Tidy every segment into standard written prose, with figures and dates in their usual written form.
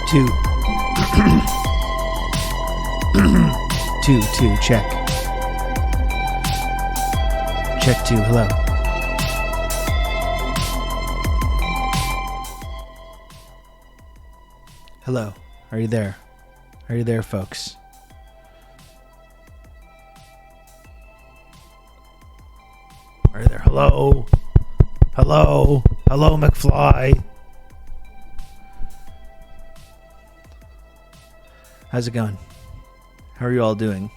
Two. Two, check. Check 2, hello. Hello, are you there? Are you there, folks? Are you there? Hello? Hello? Hello, McFly? How's it going? How are you all doing?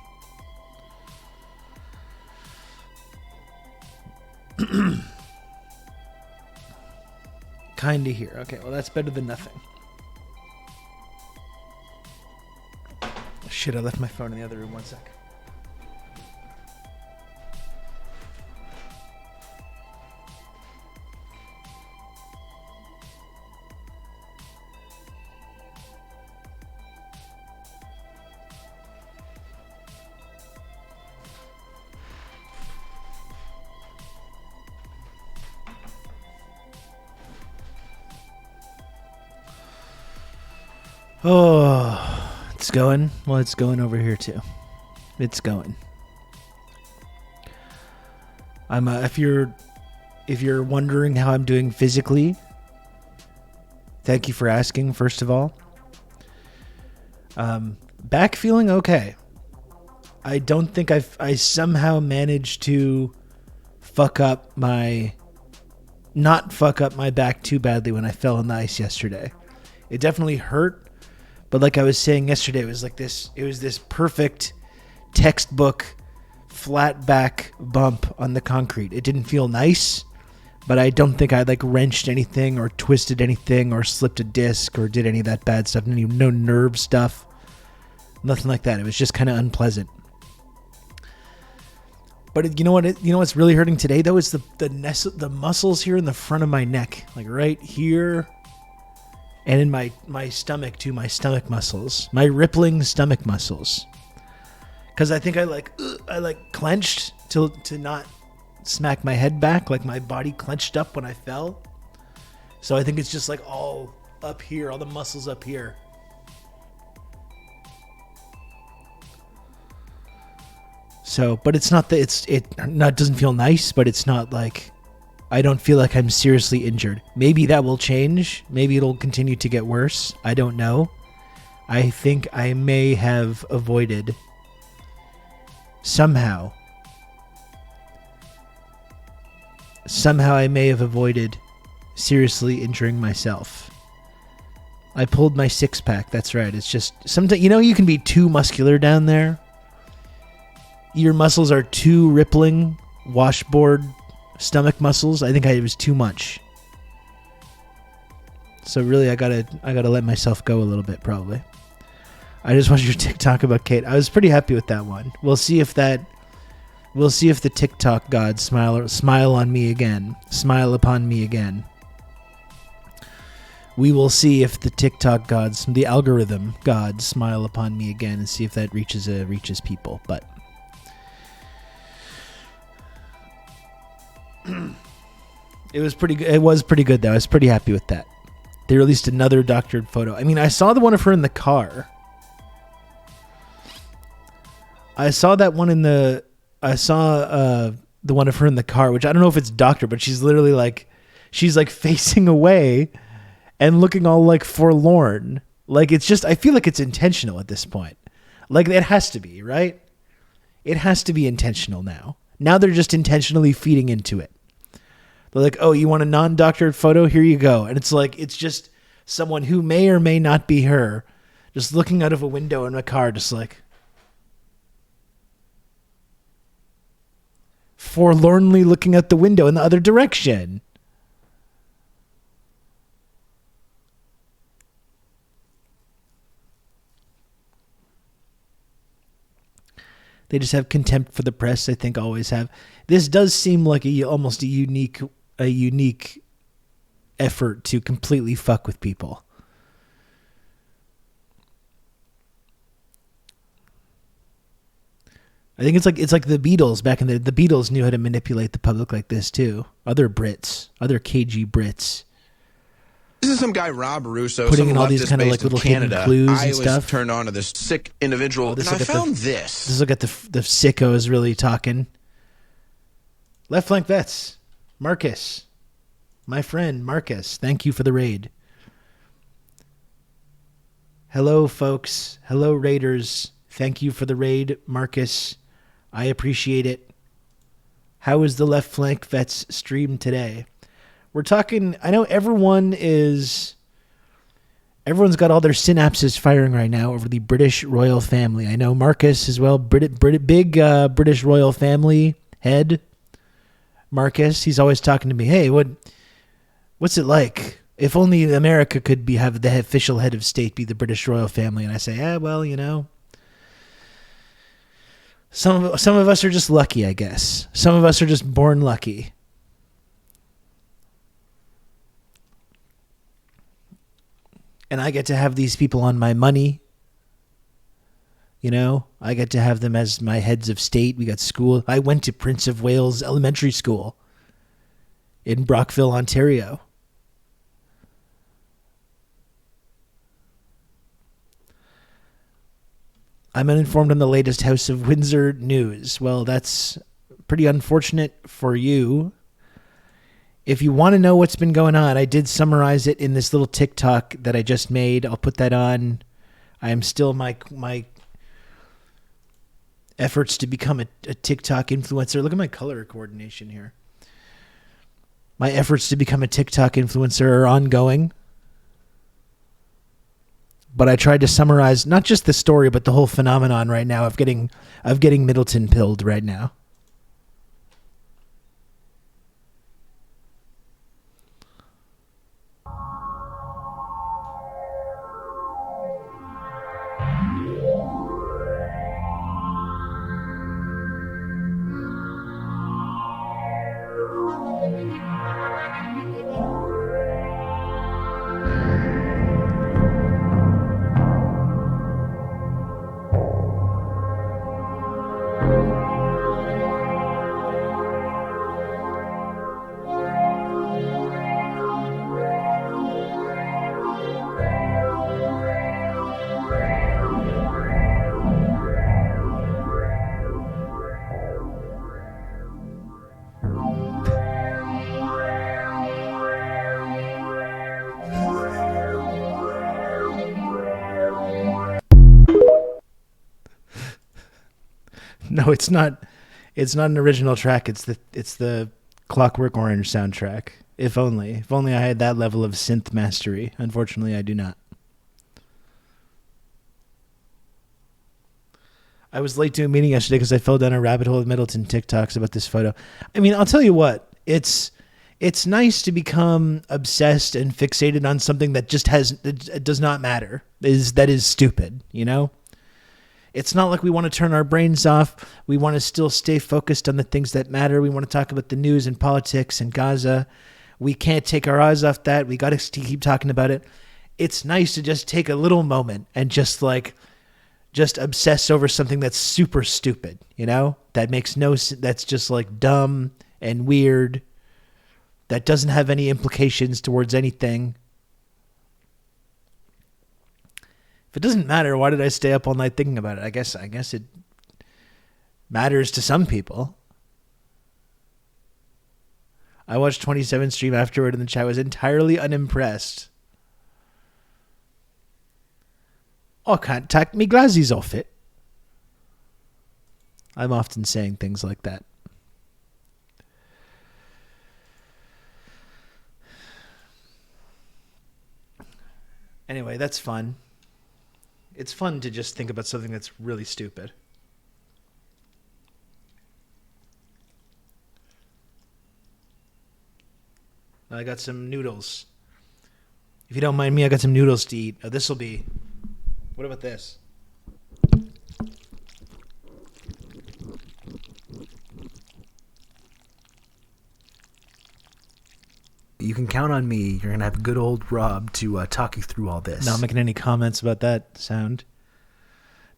Kinda here. Okay, well that's better than nothing. Shit, I left my phone in the other room. 1 sec. Oh, it's going. Well, it's going over here too. It's going. I'm if you're wondering how I'm doing physically, thank you for asking. First of all, back feeling okay. I don't think I somehow managed to not fuck up my back too badly when I fell on the ice yesterday. It definitely hurt. But like I was saying yesterday, it was this perfect textbook flat back bump on the concrete. It didn't feel nice, but I don't think I like wrenched anything or twisted anything or slipped a disc or did any of that bad stuff. No nerve stuff. Nothing like that. It was just kind of unpleasant. But you know what's really hurting today though is the muscles here in the front of my neck, like right here. And in my stomach too, my stomach muscles, my rippling stomach muscles. Because I think I clenched to not smack my head back, like my body clenched up when I fell. So I think it's just like all up here, all the muscles up here. So, but it's not that it doesn't feel nice, but it's not like I don't feel like I'm seriously injured. Maybe that will change. Maybe it'll continue to get worse. I don't know. I think I may have avoided somehow I may have avoided seriously injuring myself. I pulled my 6-pack. That's right. It's just sometimes, you can be too muscular down there. Your muscles are too rippling, washboard stomach muscles. I think it was too much. So really I gotta let myself go a little bit probably. I just watched your TikTok about Kate. I was pretty happy with that one. We'll see if the TikTok gods smile on me again. Smile upon me again. We will see if the TikTok gods, the algorithm gods, smile upon me again and see if that reaches people. But it was pretty good. It was pretty good though. I was pretty happy with that. They released another doctored photo. I mean, I saw the one of her in the car. I saw the one of her in the car, which I don't know if it's doctored, but she's literally she's facing away and looking all like forlorn. Like it's just, I feel like it's intentional at this point. Like it has to be, right? It has to be intentional now. Now they're just intentionally feeding into it. They're like, oh, you want a non-doctored photo? Here you go. And it's just someone who may or may not be her, just looking out of a window in a car, just like forlornly looking out the window in the other direction. They just have contempt for the press, I think always have. This does seem like almost a unique effort to completely fuck with people. I think it's like the Beatles back in the Beatles knew how to manipulate the public like this too. Other KG Brits. This is some guy, Rob Russo, putting some in all these leftist kind of based like little in Canada. hidden clues I and was stuff. turned on to this sick individual, and I found this. Just look at the sickos really talking. Left flank vets, Marcus, my friend Marcus. Thank you for the raid. Hello, folks. Hello, raiders. Thank you for the raid, Marcus. I appreciate it. How is the left flank vets stream today? We're talking, I know everyone's got all their synapses firing right now over the British royal family. I know Marcus as well, big British royal family head. Marcus, he's always talking to me. Hey, what's it like? If only America could have the official head of state be the British royal family. And I say, well, you know, some of us are just lucky, I guess. Some of us are just born lucky. And I get to have these people on my money. You know, I get to have them as my heads of state. We got school. I went to Prince of Wales Elementary School in Brockville, Ontario. I'm uninformed on the latest House of Windsor news. Well, that's pretty unfortunate for you. If you want to know what's been going on, I did summarize it in this little TikTok that I just made. I'll put that on. I am still my efforts to become a TikTok influencer. Look at my color coordination here. My efforts to become a TikTok influencer are ongoing. But I tried to summarize not just the story, but the whole phenomenon right now of getting Middleton pilled right now. No, it's not. It's not an original track. It's the Clockwork Orange soundtrack. If only I had that level of synth mastery. Unfortunately, I do not. I was late to a meeting yesterday because I fell down a rabbit hole of Middleton TikToks about this photo. I mean, I'll tell you what. It's nice to become obsessed and fixated on something that just it does not matter. That is stupid, you know? It's not like we want to turn our brains off. We want to still stay focused on the things that matter. We want to talk about the news and politics and Gaza. We can't take our eyes off that. We got to keep talking about it. It's nice to just take a little moment and just obsess over something that's super stupid, you know? That makes no sense. That's just like dumb and weird. That doesn't have any implications towards anything. If it doesn't matter, why did I stay up all night thinking about it? I guess it matters to some people. I watched 27 stream afterward in the chat. I was entirely unimpressed. I can't take me glasses off it. I'm often saying things like that. Anyway, that's fun. It's fun to just think about something that's really stupid. I got some noodles. If you don't mind me, I got some noodles to eat. Oh, this'll be... What about this? You can count on me. You're going to have good old Rob to talk you through all this. Not making any comments about that sound.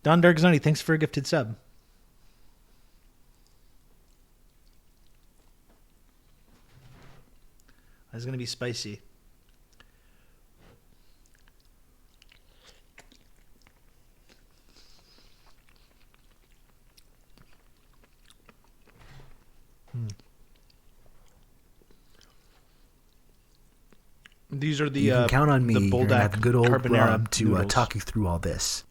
Don Dargzoni, thanks for a gifted sub. That's going to be spicy. These are the you can count on me. the You're gonna have good old carbonara Rob to noodles. talk you through all this.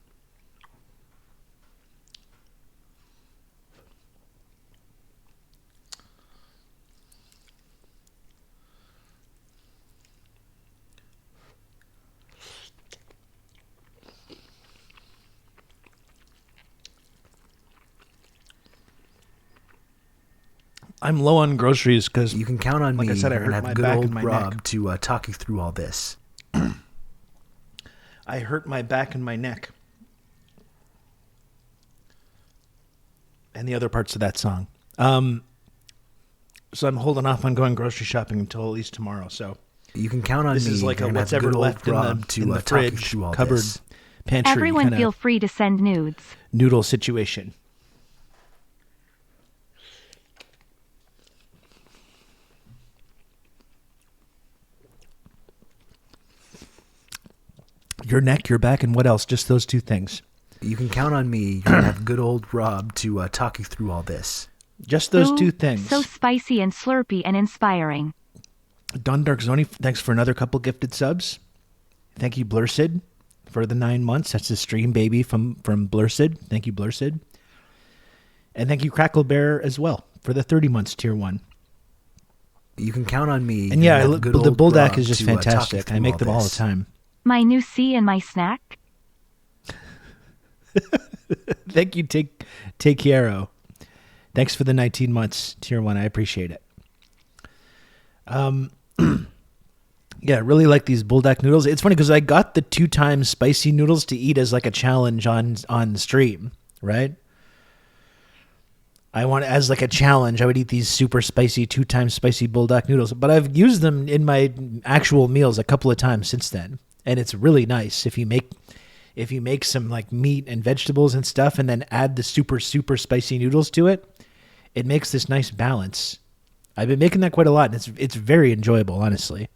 I'm low on groceries because You can count on me. like I said, I You're gonna hurt my have good back old and my Rob neck. to talk you through all this. I hurt my back and my neck. And the other parts of that song. So I'm holding off on going grocery shopping until at least tomorrow. So You can count on this me. is like You're a gonna what's have ever good old left in Rob to the talk you fridge, through all cupboard, this. pantry Everyone kinda feel free to send nudes. noodle situation. Your neck, your back, and what else? Just those two things. You can count on me. You're gonna have good old Rob to talk you through all this. Just those Ooh, two things. So spicy and slurpy and inspiring. Don Dark Zoni, thanks for another couple gifted subs. Thank you, Blursid, for the 9 months. That's the stream baby from Blursid. Thank you, Blursid. And thank you, Crackle Bear, as well, for the 30 months, tier 1. You can count on me. And You're yeah, gonna have good the old Bulldog Rob is just to talk you fantastic. through I make all them all the this. time. My new C and my snack. Thank you, Take Chiaro. Thanks for the 19 months, tier 1. I appreciate it. Yeah, I really like these Bulldog noodles. It's funny because I got the 2 times spicy noodles to eat as like a challenge on stream, right? I want as like a challenge. I would eat these super spicy 2 times spicy Bulldog noodles, but I've used them in my actual meals a couple of times since then, and it's really nice if you make some like meat and vegetables and stuff, and then add the super spicy noodles to it. It makes this nice balance. I've been making that quite a lot, and it's very enjoyable, honestly.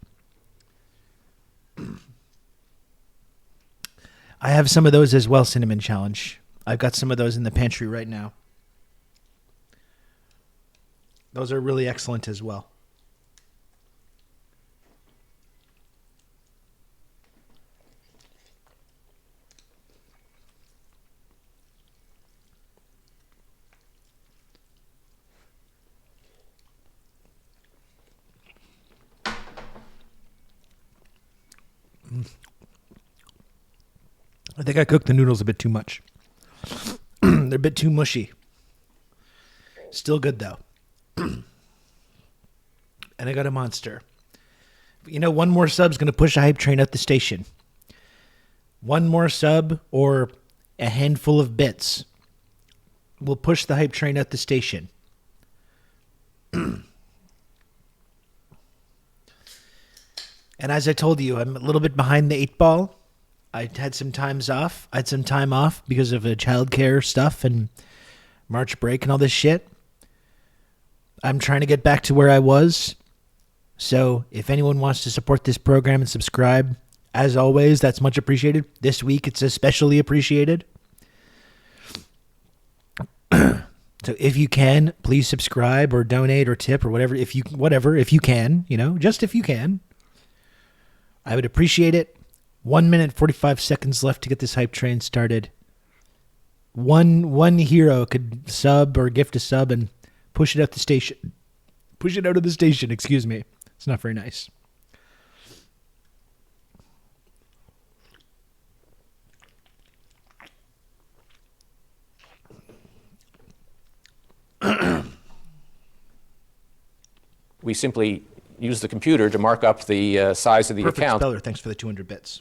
I have some of those as well, Cinnamon Challenge. I've got some of those in the pantry right now. Those are really excellent as well. I think I cooked the noodles a bit too much. They're a bit too mushy. Still good, though. And I got a monster. You know, one more sub's going to push a hype train at the station. One more sub or a handful of bits will push the hype train at the station. And as I told you, I'm a little bit behind the 8 ball. I had some times off. I had some time off because of childcare stuff and March break and all this shit. I'm trying to get back to where I was. So if anyone wants to support this program and subscribe, as always, that's much appreciated. This week, it's especially appreciated. So if you can, please subscribe or donate or tip or whatever. If you can, just if you can. I would appreciate it. 1 minute, 45 seconds left to get this hype train started. One hero could sub or gift a sub and push it out the station. Push it out of the station, excuse me. It's not very nice. We simply use the computer to mark up the size of the Perfect account. Speller, thanks for the 200 bits.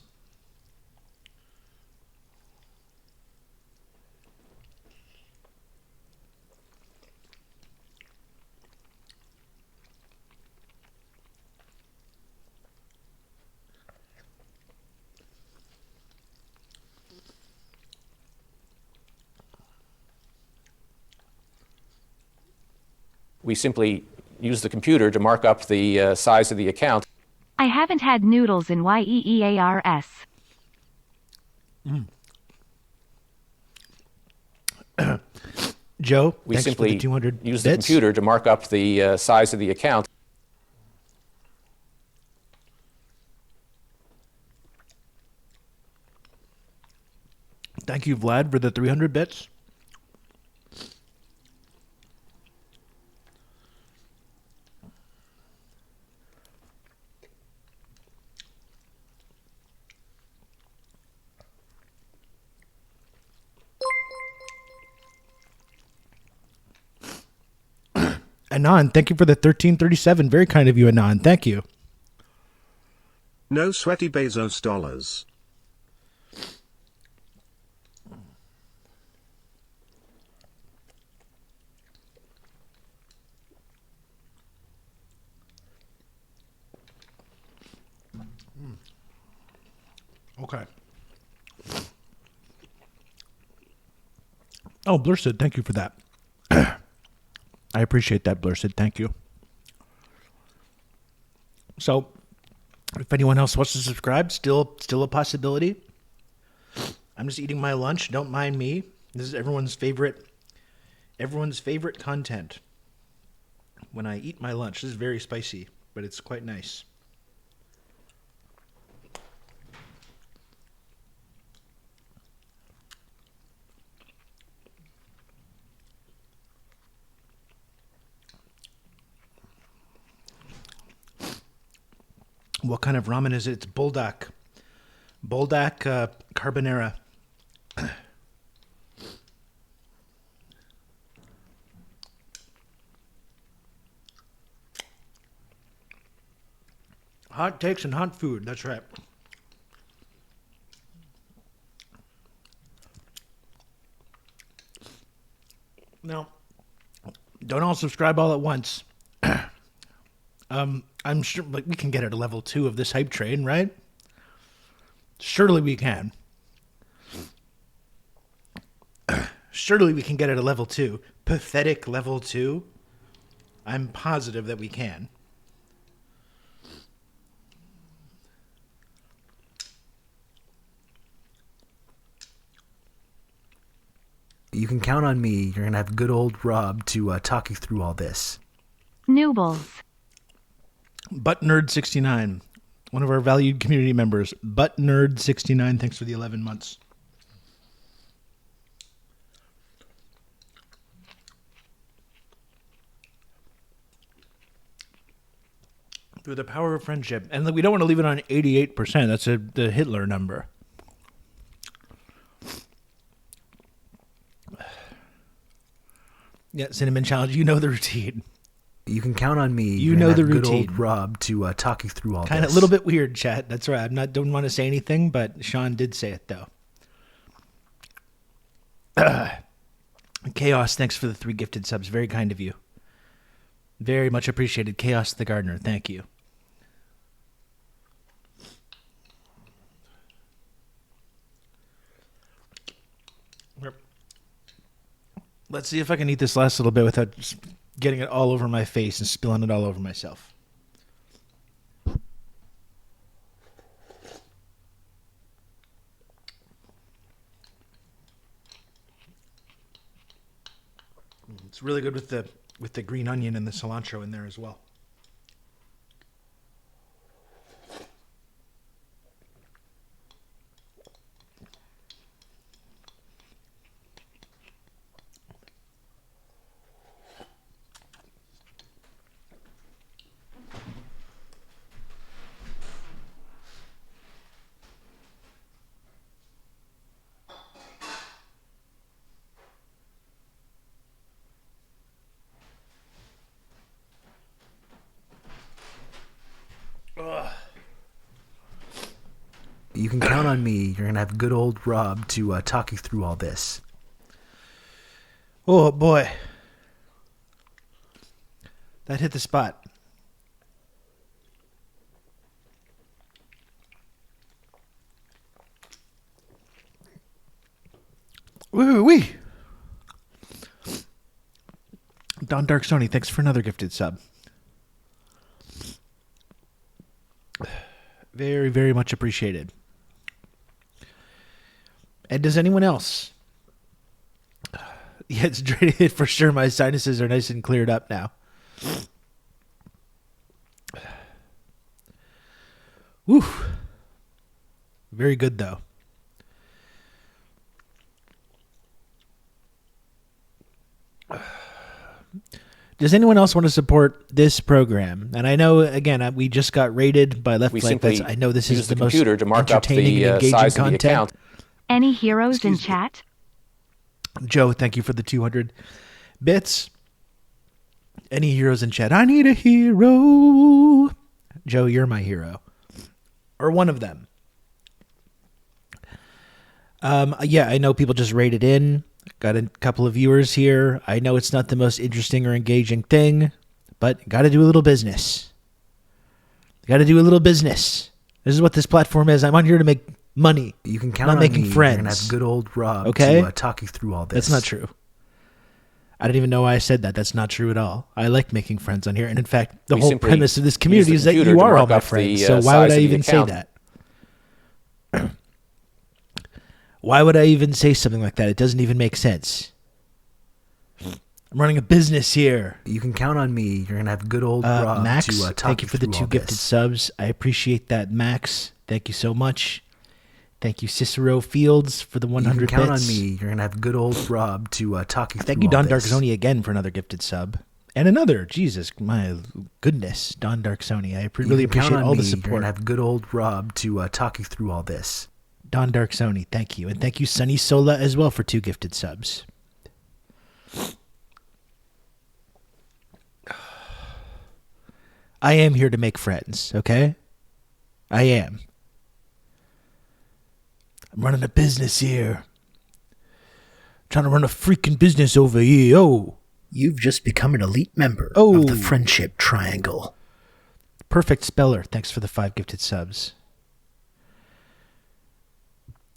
We simply use the computer to mark up the size of the account. I haven't had noodles in years. Joe, We thanks for simply the 200 use the bits. computer to mark up the size of the account. Thank you, Vlad, for the 300 bits. Anon, thank you for the 1337. Very kind of you, Anon. Thank you. No sweaty Bezos dollars. Okay. Oh, Blursid, thank you for that. I appreciate that, Blursid. Thank you. So, if anyone else wants to subscribe, still a possibility. I'm just eating my lunch. Don't mind me. This is everyone's favorite content. When I eat my lunch, this is very spicy, but it's quite nice. What kind of ramen is it? It's Buldak. Buldak carbonara. Hot takes and hot food. That's right. Now, don't all subscribe all at once. I'm sure like we can get at a level 2 of this hype train, right? Surely we can. Surely we can get at a level 2. Pathetic level 2. I'm positive that we can. You can count on me. You're going to have good old Rob to talk you through all this. Noobles. ButtNerd69, one of our valued community members. ButtNerd69, thanks for the 11 months. Through the power of friendship. And we don't want to leave it on 88%. That's the Hitler number. Yeah, Cinnamon Challenge, you know the routine. You can count on me. You know the routine. Good old Rob to talk you through all this. Kind of a little bit weird, chat. That's right. Don't want to say anything, but Sean did say it though. Chaos, thanks for the 3 gifted subs. Very kind of you. Very much appreciated. Chaos the Gardener, thank you. Let's see if I can eat this last little bit without just getting it all over my face and spilling it all over myself. It's really good with the green onion and the cilantro in there as well. You can count on me. You're going to have good old Rob to talk you through all this. Oh, boy. That hit the spot. Wee. Don Dark Sony, thanks for another gifted sub. Very, very much appreciated. And does anyone else? Yeah, it's draining for sure. My sinuses are nice and cleared up now. Woo. Very good, though. Does anyone else want to support this program? And I know, again, we just got rated by Left Flank. I know this is the most computer to mark up entertaining the and engaging size of the content. account. Any heroes in chat? Joe, thank you for the 200 bits. Any heroes in chat? I need a hero. Joe, you're my hero. Or one of them. Yeah, I know people just rated in. Got a couple of viewers here. I know it's not the most interesting or engaging thing, but got to do a little business. Got to do a little business. This is what this platform is. I'm on here to make money. You can count not on making me. friends. You're gonna have good old Rob okay? to talk you through all this. That's not true. I don't even know why I said that. That's not true at all. I like making friends on here. And in fact, the whole premise of this community is that you are all my friends. So why would I even say that? Why would I even say something like that? It doesn't even make sense. I'm running a business here. You can count on me. You're going to have good old Rob Max, to talk thank you for the 2 gifted subs. I appreciate that, Max. Thank you so much. Thank you, Cicero Fields, for the 100 bits. You can count on me. You're going to have good old Rob to talk you through Thank you, all Don this. Dark Zoni, again for another gifted sub. And another. Jesus, my goodness, Don Dark Zoni. I really appreciate all the support. You're going to have good old Rob to talk you through all this. Don Dark Sony, thank you. And thank you, Sunny Sola, as well, for 2 gifted subs. I am here to make friends, okay? I am. I'm running a business here. Trying to run a freaking business over here. Oh. You've just become an elite member of the Friendship Triangle. Perfect Speller, thanks for the 5 gifted subs.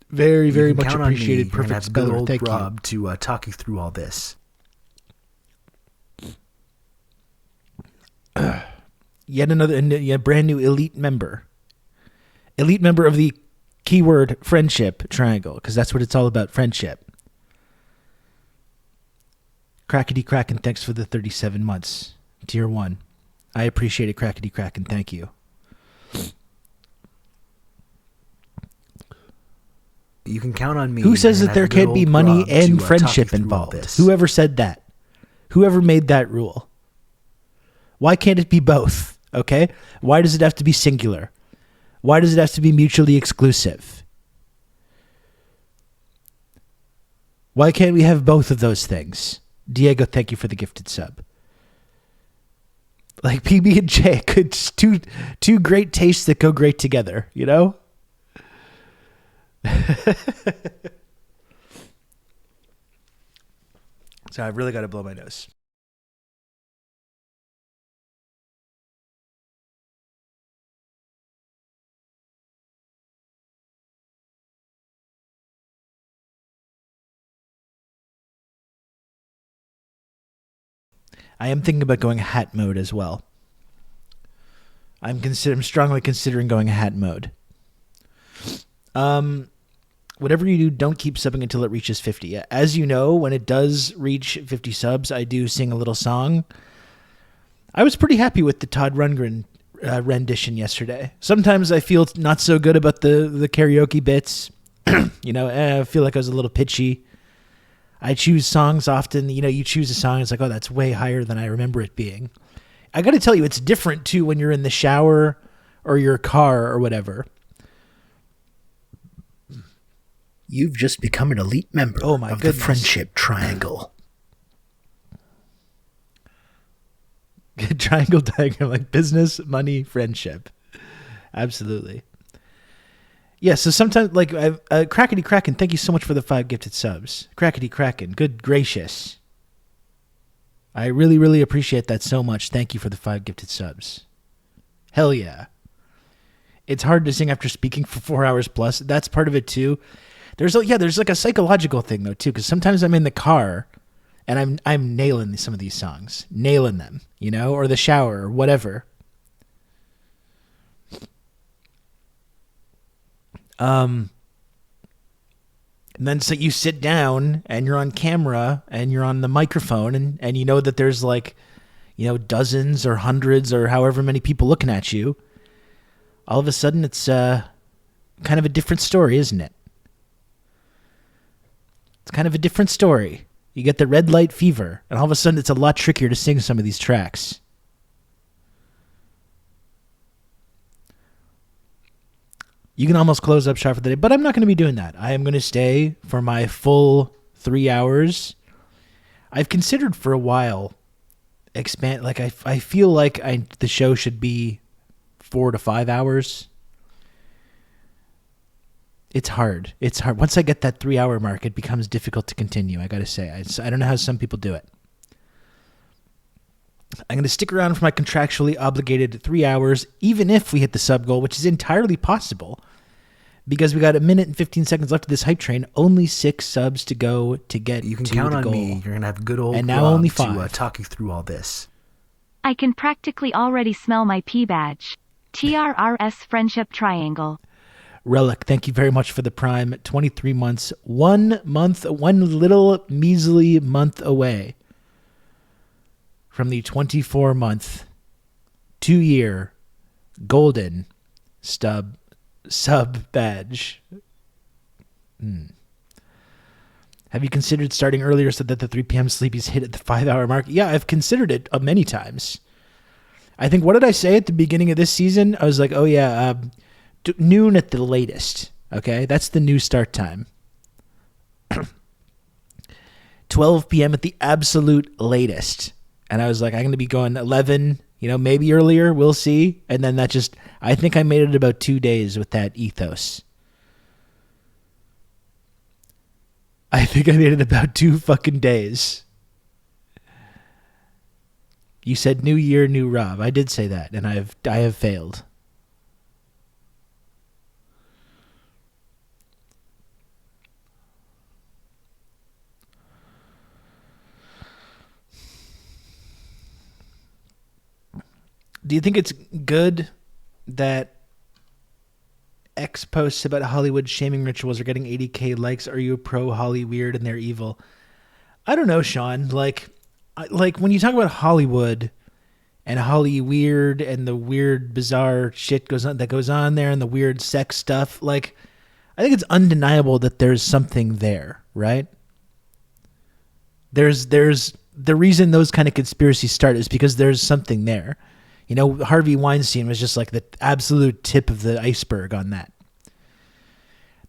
Very, very much appreciated. Perfect Speller. Thank you. Rob to talk you through all this. Yet another brand new elite member. Elite member of the keyword friendship triangle, because that's what it's all about, friendship. Crackety Kraken, thanks for the 37 months. Tier 1. I appreciate it, Crackety Kraken. Thank you. You can count on me. Who says that there can't be money and friendship involved? Whoever said that? Whoever made that rule? Why can't it be both? Okay? Why does it have to be singular? Why does it have to be mutually exclusive? Why can't we have both of those things? Diego, thank you for the gifted sub. Like PB and J, two great tastes that go great together, you know? So I've really got to blow my nose. I am thinking about going hat mode as well. I'm strongly considering going hat mode. Whatever you do, don't keep subbing until it reaches 50. As you know, when it does reach 50 subs, I do sing a little song. I was pretty happy with the Todd Rundgren rendition yesterday. Sometimes I feel not so good about the karaoke bits. You know, I feel like I was a little pitchy. I choose songs often. You know, you choose a song, it's like, oh, that's way higher than I remember it being. I got to tell you, it's different, too, when you're in the shower or your car or whatever. You've just become an elite member of the Friendship Triangle. Triangle diagram, like business, money, friendship. Absolutely. Yeah, so sometimes, like, Crackety Kraken, thank you so much for the 5 gifted subs. Crackety Kraken, good gracious. I really, really appreciate that so much. Thank you for the 5 gifted subs. Hell yeah. It's hard to sing after speaking for 4 hours plus. That's part of it, too. There's like a psychological thing, though, too, because sometimes I'm in the car and I'm nailing some of these songs. Nailing them, you know, or the shower or whatever. And then so you sit down and you're on camera and you're on the microphone and you know that there's like, you know, dozens or hundreds or however many people looking at you. All of a sudden it's kind of a different story, isn't it? It's kind of a different story. You get the red light fever, and all of a sudden it's a lot trickier to sing some of these tracks. You can almost close up shop for the day, but I'm not going to be doing that. I am going to stay for my full 3 hours. I've considered for a while expand. Like I feel like the show should be 4 to 5 hours. It's hard. It's hard. Once I get that 3 hour mark, it becomes difficult to continue. I got to say, I don't know how some people do it. I'm going to stick around for my contractually obligated 3 hours, even if we hit the sub goal, which is entirely possible, because we got 1 minute and 15 seconds left of this hype train. Only 6 subs to go to get to the goal. You can count on me. You're going to have good old and now Rob only 5 to talk you through all this. I can practically already smell my P badge. TRRS Friendship Triangle. Relic, thank you very much for the prime. 23 months, 1 month, one little measly month away from the 24-month, 2-year golden sub badge. Have you considered starting earlier so that the 3 p.m. sleepies hit at the 5 hour mark? Yeah, I've considered it many times. I think, what did I say at the beginning of this season? I was like, oh yeah, noon at the latest. Okay, that's the new start time. 12 p.m. at the absolute latest. And I was like, I'm going to be going 11, maybe earlier. We'll see. And then I think I made it about 2 days with that ethos. I think I made it about 2 fucking days. You said new year, new Rob. I did say that, and I have failed. Do you think it's good that X posts about Hollywood shaming rituals are getting 80K likes? Are you pro Holly weird and they're evil? I don't know, Sean. Like when you talk about Hollywood and Holly weird and the weird bizarre shit that goes on there and the weird sex stuff, like I think it's undeniable that there's something there, right? There's the reason those kind of conspiracies start is because there's something there. Harvey Weinstein was just like the absolute tip of the iceberg on that.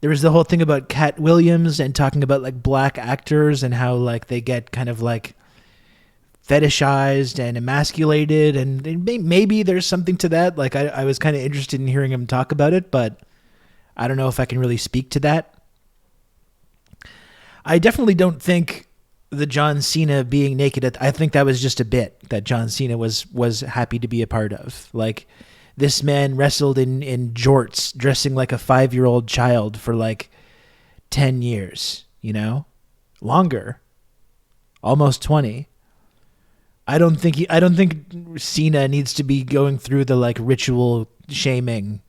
There was the whole thing about Cat Williams and talking about like black actors and how like they get kind of like fetishized and emasculated, and maybe there's something to that. Like I was kind of interested in hearing him talk about it, but I don't know if I can really speak to that. I definitely don't think the John Cena being naked, I think that was just a bit that John Cena was happy to be a part of. Like, this man wrestled in jorts, dressing like a 5-year-old child for like 10 years, longer, almost 20. I don't think Cena needs to be going through the like ritual shaming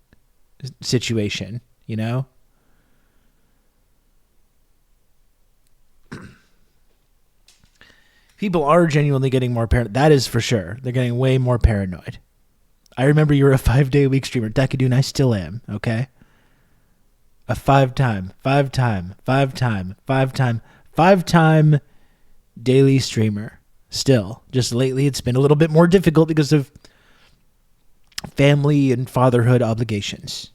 situation, People are genuinely getting more paranoid. That is for sure. They're getting way more paranoid. I remember you were a 5-day-a-week streamer. Dekadoon, I still am, okay? A 5-time daily streamer. Still. Just lately it's been a little bit more difficult because of family and fatherhood obligations.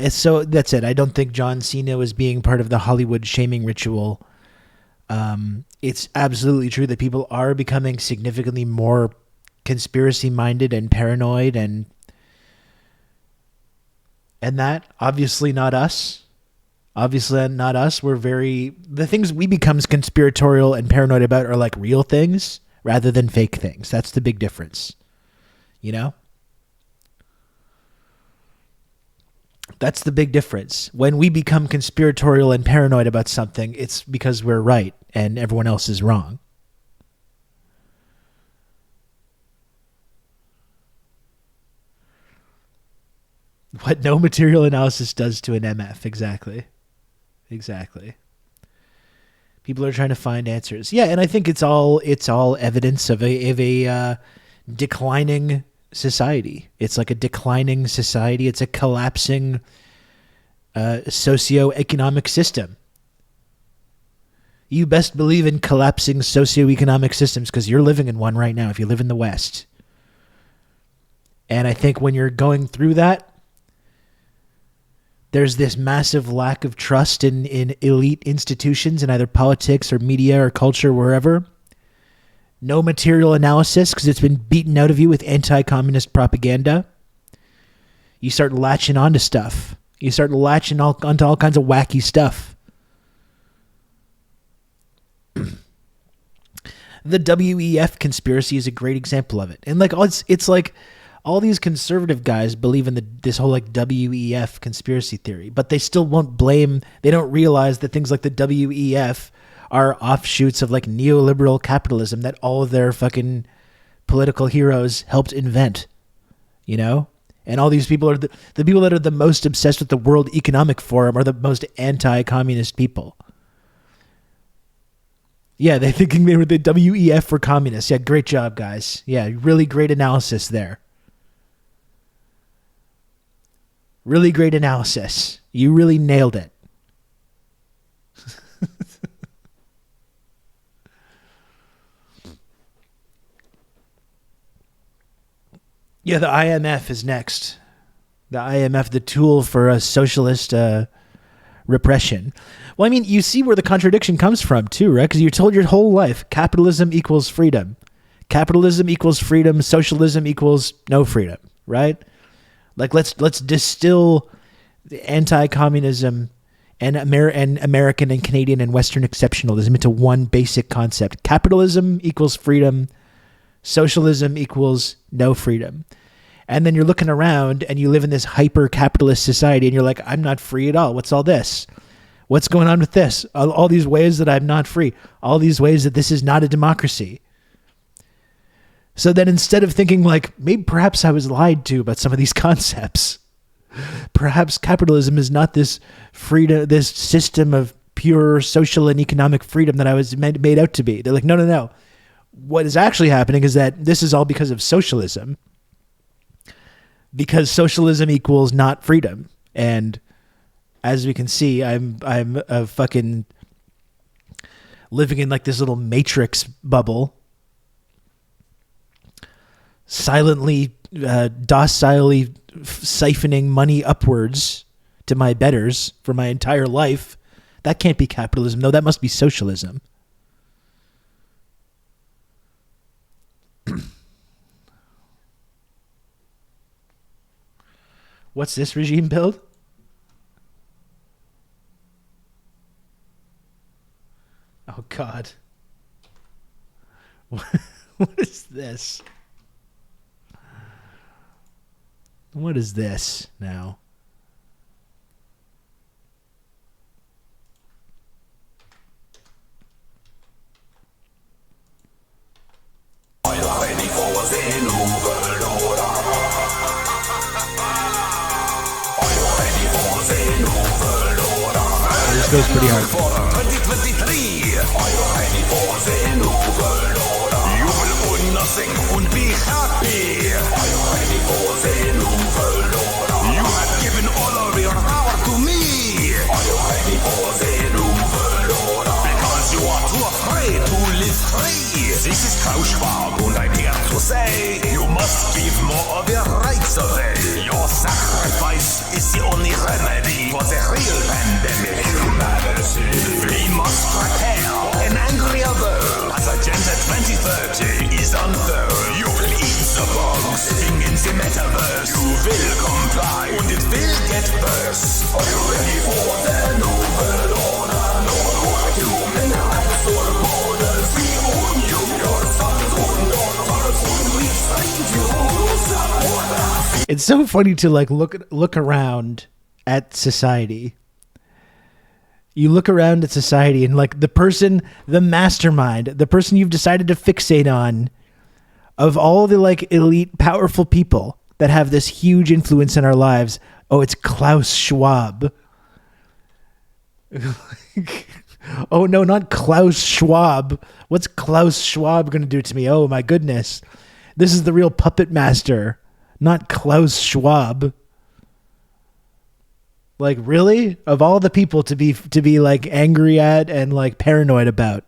So that's it. I don't think John Cena was being part of the Hollywood shaming ritual. It's absolutely true that people are becoming significantly more conspiracy minded and paranoid, and that obviously not us. The things we become conspiratorial and paranoid about are like real things rather than fake things. That's the big difference. That's the big difference. When we become conspiratorial and paranoid about something, it's because we're right and everyone else is wrong. What no material analysis does to an MF. Exactly. People are trying to find answers. Yeah, and I think it's all evidence of a declining society. It's like a declining society. It's a collapsing socioeconomic system. You best believe in collapsing socioeconomic systems because you're living in one right now if you live in the West. And I think when you're going through that, there's this massive lack of trust in elite institutions in either politics or media or culture, wherever. No material analysis because it's been beaten out of you with anti-communist propaganda. You start latching onto stuff. You start latching onto all kinds of wacky stuff. The WEF conspiracy is a great example of it. And like it's like all these conservative guys believe in this whole like WEF conspiracy theory, but they still won't blame. They don't realize that things like the WEF are offshoots of like neoliberal capitalism that all of their fucking political heroes helped invent, you know? And all these people are the people that are the most obsessed with the World Economic Forum are the most anti-communist people. Yeah, they're thinking they were the WEF for communists. Yeah, great job, guys. Yeah, really great analysis there. Really great analysis. You really nailed it. Yeah, the IMF is next. The IMF, the tool for a socialist repression. Well, I mean, you see where the contradiction comes from too, right? Because you're told your whole life, capitalism equals freedom. Capitalism equals freedom. Socialism equals no freedom, right? Like let's distill the anti-communism and American and Canadian and Western exceptionalism into one basic concept. Capitalism equals freedom. Socialism equals no freedom. And then you're looking around and you live in this hyper-capitalist society and you're like, I'm not free at all. What's all this? What's going on with this? All these ways that I'm not free. All these ways that this is not a democracy. So then instead of thinking like, maybe perhaps I was lied to about some of these concepts. Perhaps capitalism is not this freedom, this system of pure social and economic freedom that I was made out to be. They're like, no. What is actually happening is that this is all because of socialism. Because socialism equals not freedom. And as we can see, I'm a fucking living in like this little matrix bubble. Silently, docilely siphoning money upwards to my betters for my entire life. That can't be capitalism, though. That must be socialism. What's this regime build? Oh, God. What is this? What is this now? This goes pretty hard. 2023. Are you ready for the new world order? You will own nothing and be happy. Are you ready for the new world order? You have given all of your power to me. Are you ready for the new world order? Because you are too afraid to live free. This is how Schwab and I'm here to say you must give more of your rights away. Your sacrifice is the only remedy for the real pandemic. We must prepare an angrier world as Agenda 2030 is unfurled. You will eat the bugs living in the metaverse. You will comply and it will get worse. Are you ready for the new world order? No more human rights or borders. We own you, your sons own daughters. We find you, support us. It's so funny to like look around at society. You look around at society and like the person, the mastermind, the person you've decided to fixate on, of all the like elite, powerful people that have this huge influence in our lives. Oh, it's Klaus Schwab. Oh no, not Klaus Schwab. What's Klaus Schwab going to do to me? Oh my goodness. This is the real puppet master, not Klaus Schwab. Like, really? Of all the people to be like angry at and like paranoid about.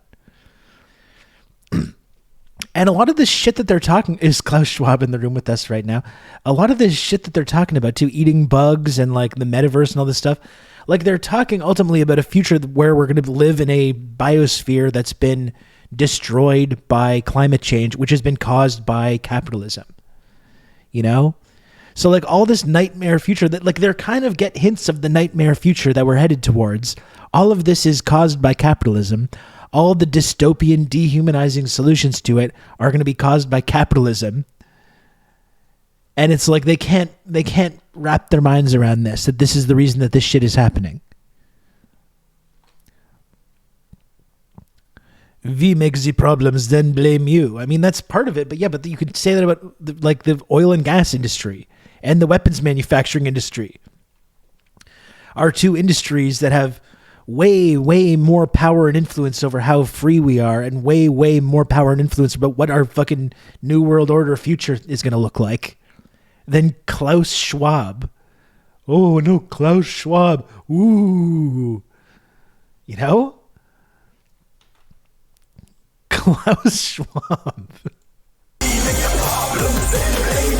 And a lot of this shit that they're talking is Klaus Schwab in the room with us right now. A lot of this shit that they're talking about too, eating bugs and like the metaverse and all this stuff. Like, they're talking ultimately about a future where we're going to live in a biosphere that's been destroyed by climate change, which has been caused by capitalism. You know? So like all this nightmare future that like they're kind of get hints of the nightmare future that we're headed towards. All of this is caused by capitalism. All the dystopian, dehumanizing solutions to it are going to be caused by capitalism. And it's like they can't wrap their minds around this, that this is the reason that this shit is happening. We make the problems, then blame you. I mean, that's part of it, but yeah, but you could say that about the oil and gas industry and the weapons manufacturing industry. Are two industries that have way, way more power and influence over how free we are, and way, way more power and influence about what our fucking New World Order future is going to look like than Klaus Schwab. Oh, no, Klaus Schwab. Ooh. You know? Klaus Schwab.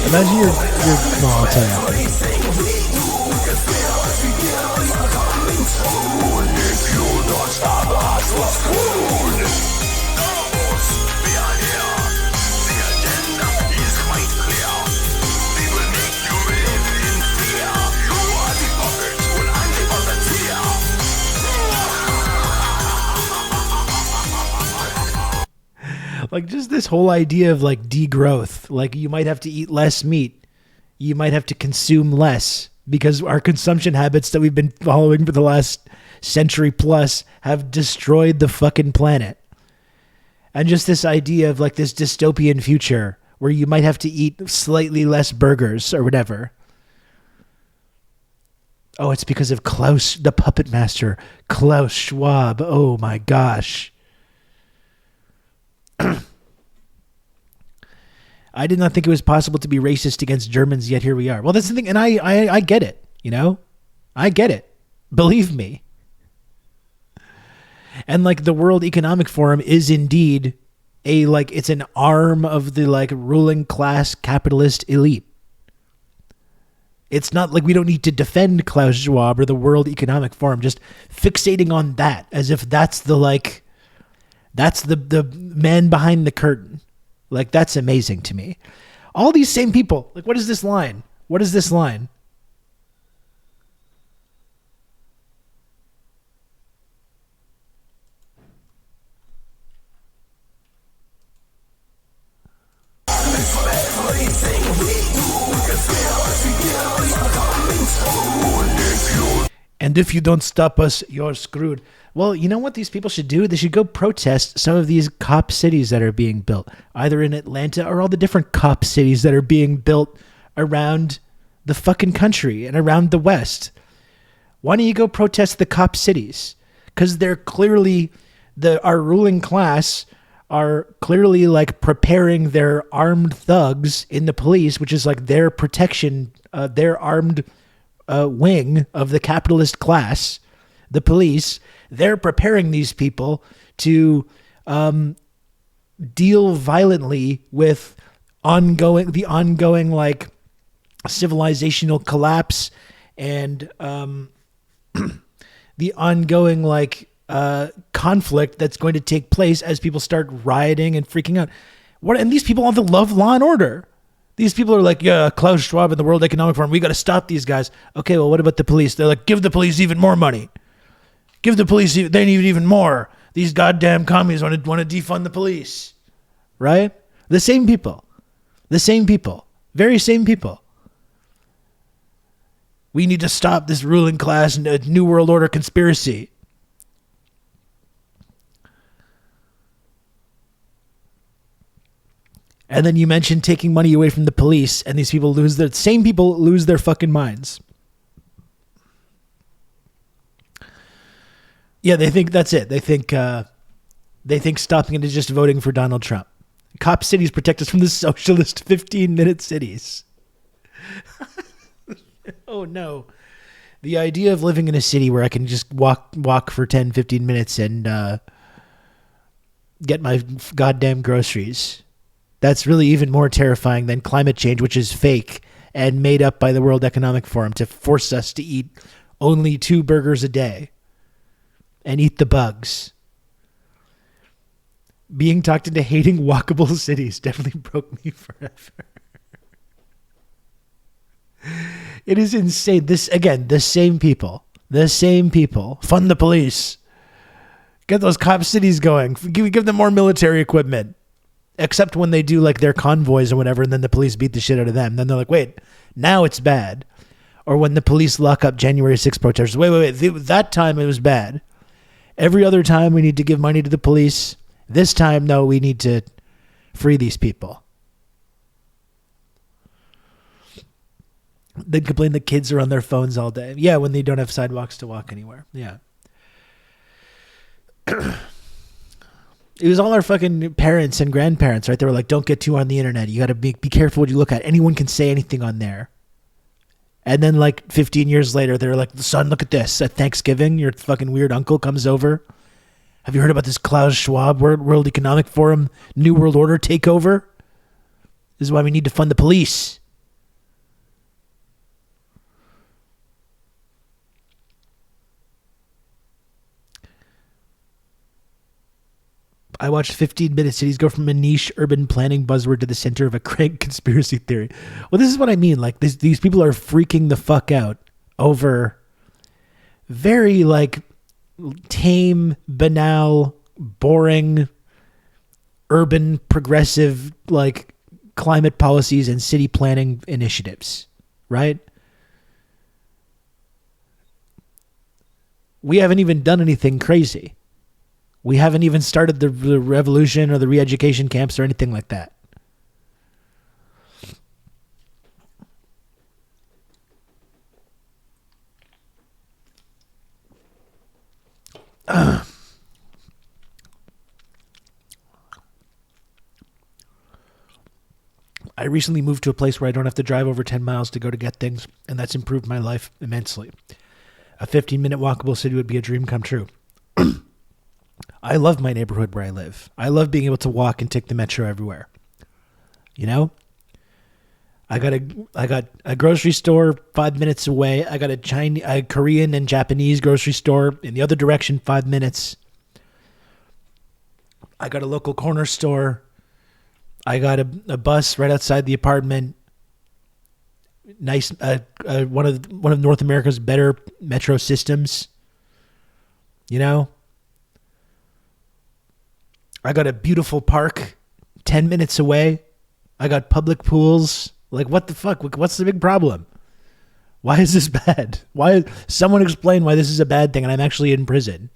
Imagine your no, I'll tell you after. Like, just this whole idea of like degrowth. Like, you might have to eat less meat. You might have to consume less because our consumption habits that we've been following for the last century plus have destroyed the fucking planet. And just this idea of like this dystopian future where you might have to eat slightly less burgers or whatever. Oh, it's because of Klaus, the puppet master, Klaus Schwab. Oh my gosh. I did not think it was possible to be racist against Germans, yet here we are. Well, that's the thing, and I get it, you know? I get it. Believe me. And like the World Economic Forum is indeed it's an arm of the like ruling class capitalist elite. It's not like we don't need to defend Klaus Schwab or the World Economic Forum, just fixating on that as if that's the man behind the curtain. Like, that's amazing to me. All these same people. Like, what is this line? What is this line? And if you don't stop us, you're screwed. Well, you know what these people should do? They should go protest some of these cop cities that are being built, either in Atlanta or all the different cop cities that are being built around the fucking country and around the West. Why don't you go protest the cop cities? Because they're clearly, our ruling class are clearly like preparing their armed thugs in the police, which is like their protection, their armed wing of the capitalist class, the police. They're preparing these people to deal violently with the ongoing like civilizational collapse and the ongoing like conflict that's going to take place as people start rioting and freaking out. And these people all love law and order. These people are like, yeah, Klaus Schwab and the World Economic Forum, we got to stop these guys. Okay, well, what about the police? They're like, give the police even more money. Give the police, they need even more. These goddamn commies want to defund the police. Right? The same people. The same people. Very same people. We need to stop this ruling class and New World Order conspiracy. And then you mentioned taking money away from the police, and these people lose their fucking minds. Yeah, they think that's it. They think stopping it is just voting for Donald Trump. Cop cities protect us from the socialist 15-minute cities. Oh, no. The idea of living in a city where I can just walk for 10, 15 minutes and get my goddamn groceries. That's really even more terrifying than climate change, which is fake and made up by the World Economic Forum to force us to eat only 2 burgers a day and eat the bugs. Being talked into hating walkable cities definitely broke me forever. It is insane. This, again, the same people. Fund the police. Get those cop cities going. Give them more military equipment. Except when they do like their convoys or whatever, and then the police beat the shit out of them. Then they're like, wait, now it's bad. Or when the police lock up January 6th protesters. Wait. That time it was bad. Every other time we need to give money to the police. This time, no, we need to free these people. They complain the kids are on their phones all day. Yeah, when they don't have sidewalks to walk anywhere. Yeah. It was all our fucking parents and grandparents, right? They were like, don't get too on the internet. You got to be careful what you look at. Anyone can say anything on there. And then like 15 years later, they're like, son, look at this. At Thanksgiving, your fucking weird uncle comes over. Have you heard about this Klaus Schwab World Economic Forum New World Order takeover? This is why we need to fund the police. I watched 15-minute cities go from a niche urban planning buzzword to the center of a crank conspiracy theory. Well, this is what I mean. Like these people are freaking the fuck out over very like tame, banal, boring, urban, progressive, like climate policies and city planning initiatives, right? We haven't even done anything crazy. We haven't even started the revolution or the re-education camps or anything like that. I recently moved to a place where I don't have to drive over 10 miles to go to get things, and that's improved my life immensely. A 15-minute walkable city would be a dream come true. I love my neighborhood where I live. I love being able to walk and take the metro everywhere. You know? I got a grocery store 5 minutes away. I got a Korean and Japanese grocery store in the other direction 5 minutes. I got a local corner store. I got a bus right outside the apartment. Nice, one of North America's better metro systems. You know? I got a beautiful park 10 minutes away. I got public pools. Like, what the fuck? What's the big problem? Why is this bad? Someone explain why this is a bad thing and I'm actually in prison.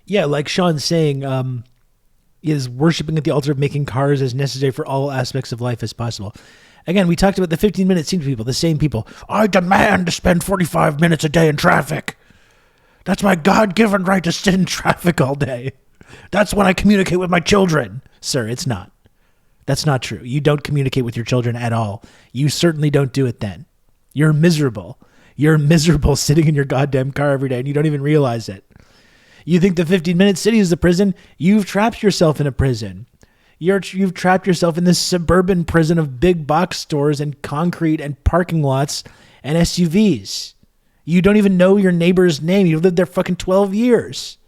Yeah, like Sean's saying, is worshiping at the altar of making cars as necessary for all aspects of life as possible. Again, we talked about the 15-minute scene people, the same people. I demand to spend 45 minutes a day in traffic. That's my God-given right to sit in traffic all day. That's when I communicate with my children. Sir, it's not. That's not true. You don't communicate with your children at all. You certainly don't do it then. You're miserable. You're miserable sitting in your goddamn car every day and you don't even realize it. You think the 15-minute city is a prison? You've trapped yourself in a prison. You've trapped yourself in this suburban prison of big box stores and concrete and parking lots and SUVs. You don't even know your neighbor's name. You've lived there fucking 12 years.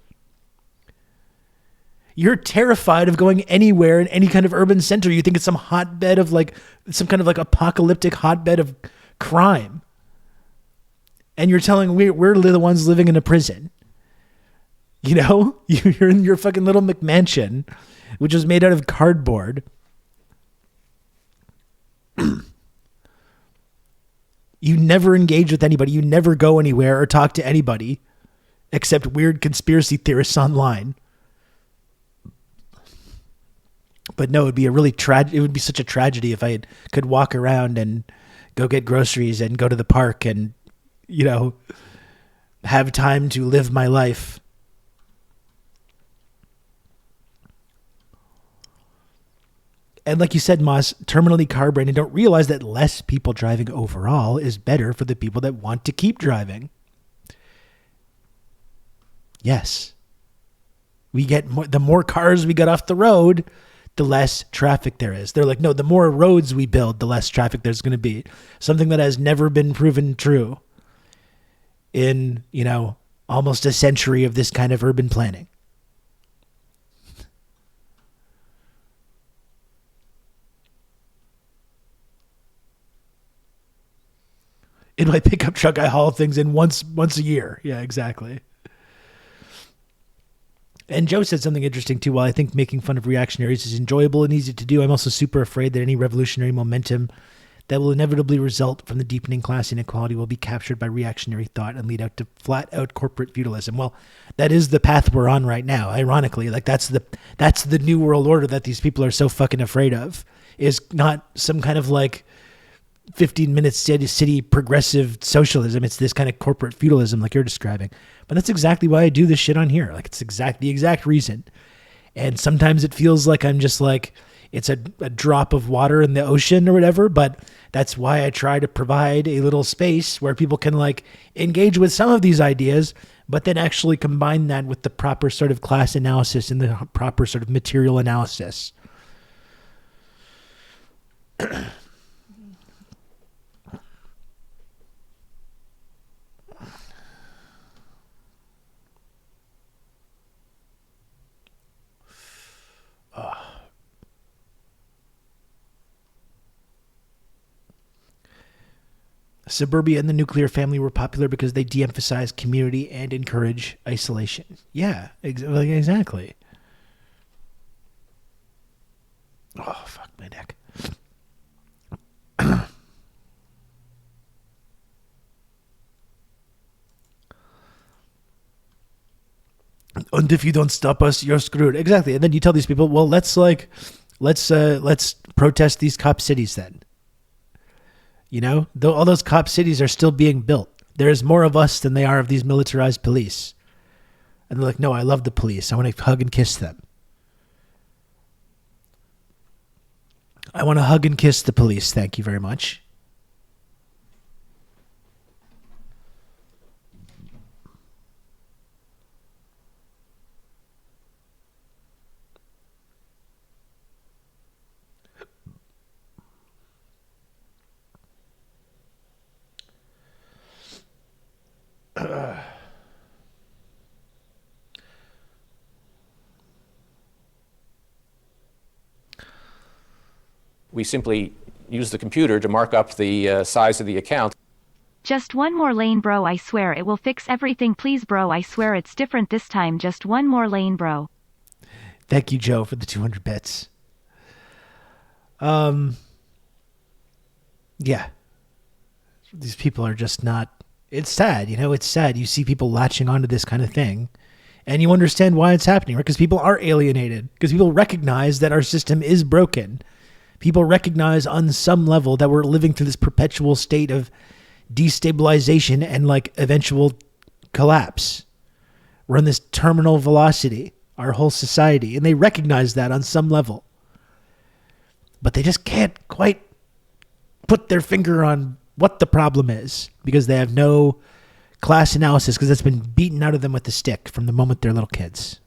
You're terrified of going anywhere in any kind of urban center. You think it's some hotbed of like, some kind of like apocalyptic hotbed of crime. And you're telling we're the ones living in a prison. You know, you're in your fucking little McMansion, which was made out of cardboard. You never engage with anybody. You never go anywhere or talk to anybody except weird conspiracy theorists online. But no, it would be such a tragedy if I could walk around and go get groceries and go to the park and, have time to live my life. And like you said, Moss, terminally car brain and don't realize that less people driving overall is better for the people that want to keep driving. Yes. The more cars we get off the road, the less traffic there is. They're like, no, the more roads we build, the less traffic there's going to be. Something that has never been proven true in, almost a century of this kind of urban planning. In my pickup truck, I haul things in once a year. Yeah, exactly. And Joe said something interesting too. While I think making fun of reactionaries is enjoyable and easy to do, I'm also super afraid that any revolutionary momentum that will inevitably result from the deepening class inequality will be captured by reactionary thought and lead out to flat out corporate feudalism. Well, that is the path we're on right now. Ironically, like that's the new world order that these people are so fucking afraid of, is not some kind of like 15-minute city progressive socialism. It's this kind of corporate feudalism like you're describing. But that's exactly why I do this shit on here. Like it's the exact reason. And sometimes it feels like I'm just like, it's a drop of water in the ocean or whatever, but that's why I try to provide a little space where people can like engage with some of these ideas, but then actually combine that with the proper sort of class analysis and the proper sort of material analysis. Suburbia and the nuclear family were popular because they de-emphasize community and encourage isolation. Yeah, exactly. Oh, fuck my neck. And if you don't stop us, you're screwed. Exactly. And then you tell these people, well, let's protest these cop cities then. All those cop cities are still being built. There's more of us than they are of these militarized police. And they're like, no, I love the police. I want to hug and kiss them. I want to hug and kiss the police. Thank you very much. We simply use the computer to mark up the size of the account. Just one more lane, bro. I swear it will fix everything. Please, bro. I swear it's different this time. Just one more lane, bro. Thank you, Joe, for the 200 bits. Yeah. These people are just not... It's sad, it's sad. You see people latching onto this kind of thing, and you understand why it's happening, right? Because people are alienated, because people recognize that our system is broken. People recognize on some level that we're living through this perpetual state of destabilization and like eventual collapse. We're on this terminal velocity, our whole society, and they recognize that on some level. But they just can't quite put their finger on what the problem is, because they have no class analysis, because it's been beaten out of them with the stick from the moment they're little kids.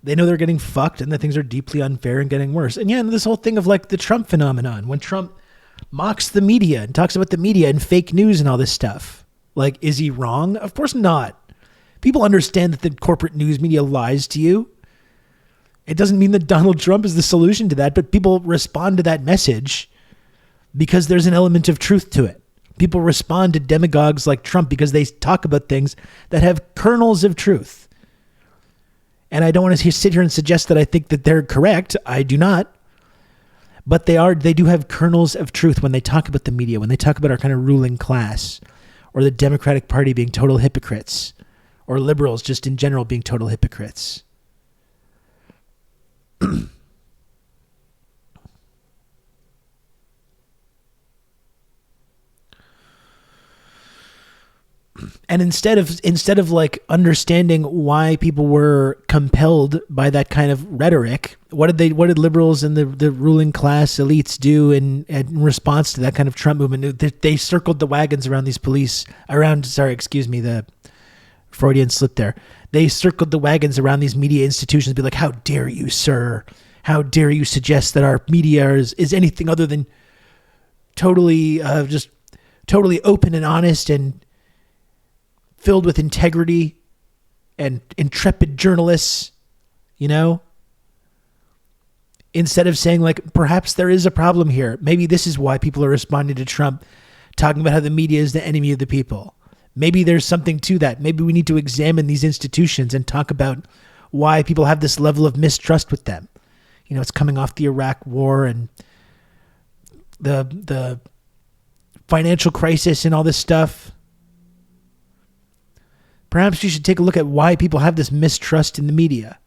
They know they're getting fucked and that things are deeply unfair and getting worse. And yeah, and this whole thing of like the Trump phenomenon, when Trump mocks the media and talks about the media and fake news and all this stuff. Like, is he wrong? Of course not. People understand that the corporate news media lies to you. It doesn't mean that Donald Trump is the solution to that, but people respond to that message because there's an element of truth to it. People respond to demagogues like Trump because they talk about things that have kernels of truth. And I don't want to sit here and suggest that I think that they're correct. I do not. But they do have kernels of truth when they talk about the media, when they talk about our kind of ruling class, or the Democratic Party being total hypocrites, or liberals just in general being total hypocrites. And instead of like understanding why people were compelled by that kind of rhetoric, what did liberals and the ruling class elites do in response to that kind of Trump movement? They circled the wagons around these police the Freudian slip there. They circled the wagons around these media institutions, be like, how dare you, sir? How dare you suggest that our media is anything other than totally open and honest and filled with integrity and intrepid journalists, you know? Instead of saying, like, perhaps there is a problem here. Maybe this is why people are responding to Trump, talking about how the media is the enemy of the people. Maybe there's something to that. Maybe we need to examine these institutions and talk about why people have this level of mistrust with them. You know, it's coming off the Iraq war and the financial crisis and all this stuff. Perhaps you should take a look at why people have this mistrust in the media.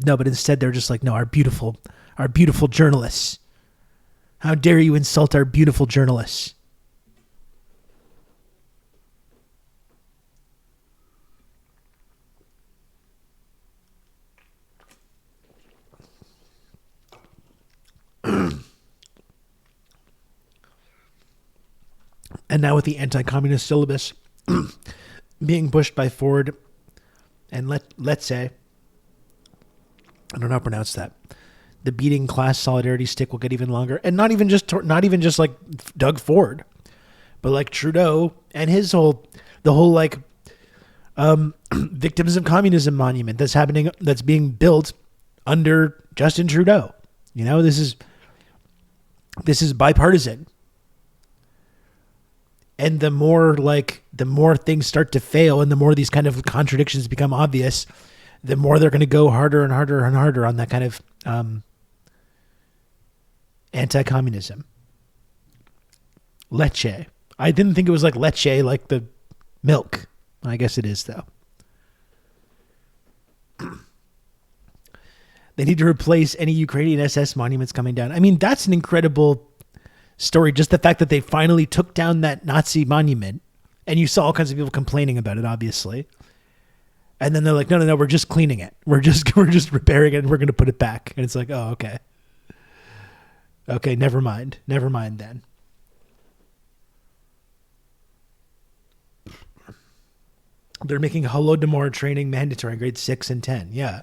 No, but instead they're just like, no, our beautiful journalists. How dare you insult our beautiful journalists? And now with the anti-communist syllabus being pushed by Ford and let's say, I don't know how to pronounce that, the beating class solidarity stick will get even longer. And not even just like Doug Ford, but like Trudeau and the whole victims of communism monument that's being built under Justin Trudeau. You know, this is bipartisan. And the more things start to fail and the more these kind of contradictions become obvious, the more they're going to go harder and harder and harder on that kind of anti-communism. Leche. I didn't think it was like leche, like the milk. I guess it is, though. They need to replace any Ukrainian SS monuments coming down. I mean, that's an incredible story. Just the fact that they finally took down that Nazi monument, and you saw all kinds of people complaining about it, obviously. And then they're like, no, we're just cleaning it. We're just repairing it and we're going to put it back. And it's like, oh, okay. Okay, never mind then. They're making Holodomor training mandatory in grades 6 and 10. Yeah.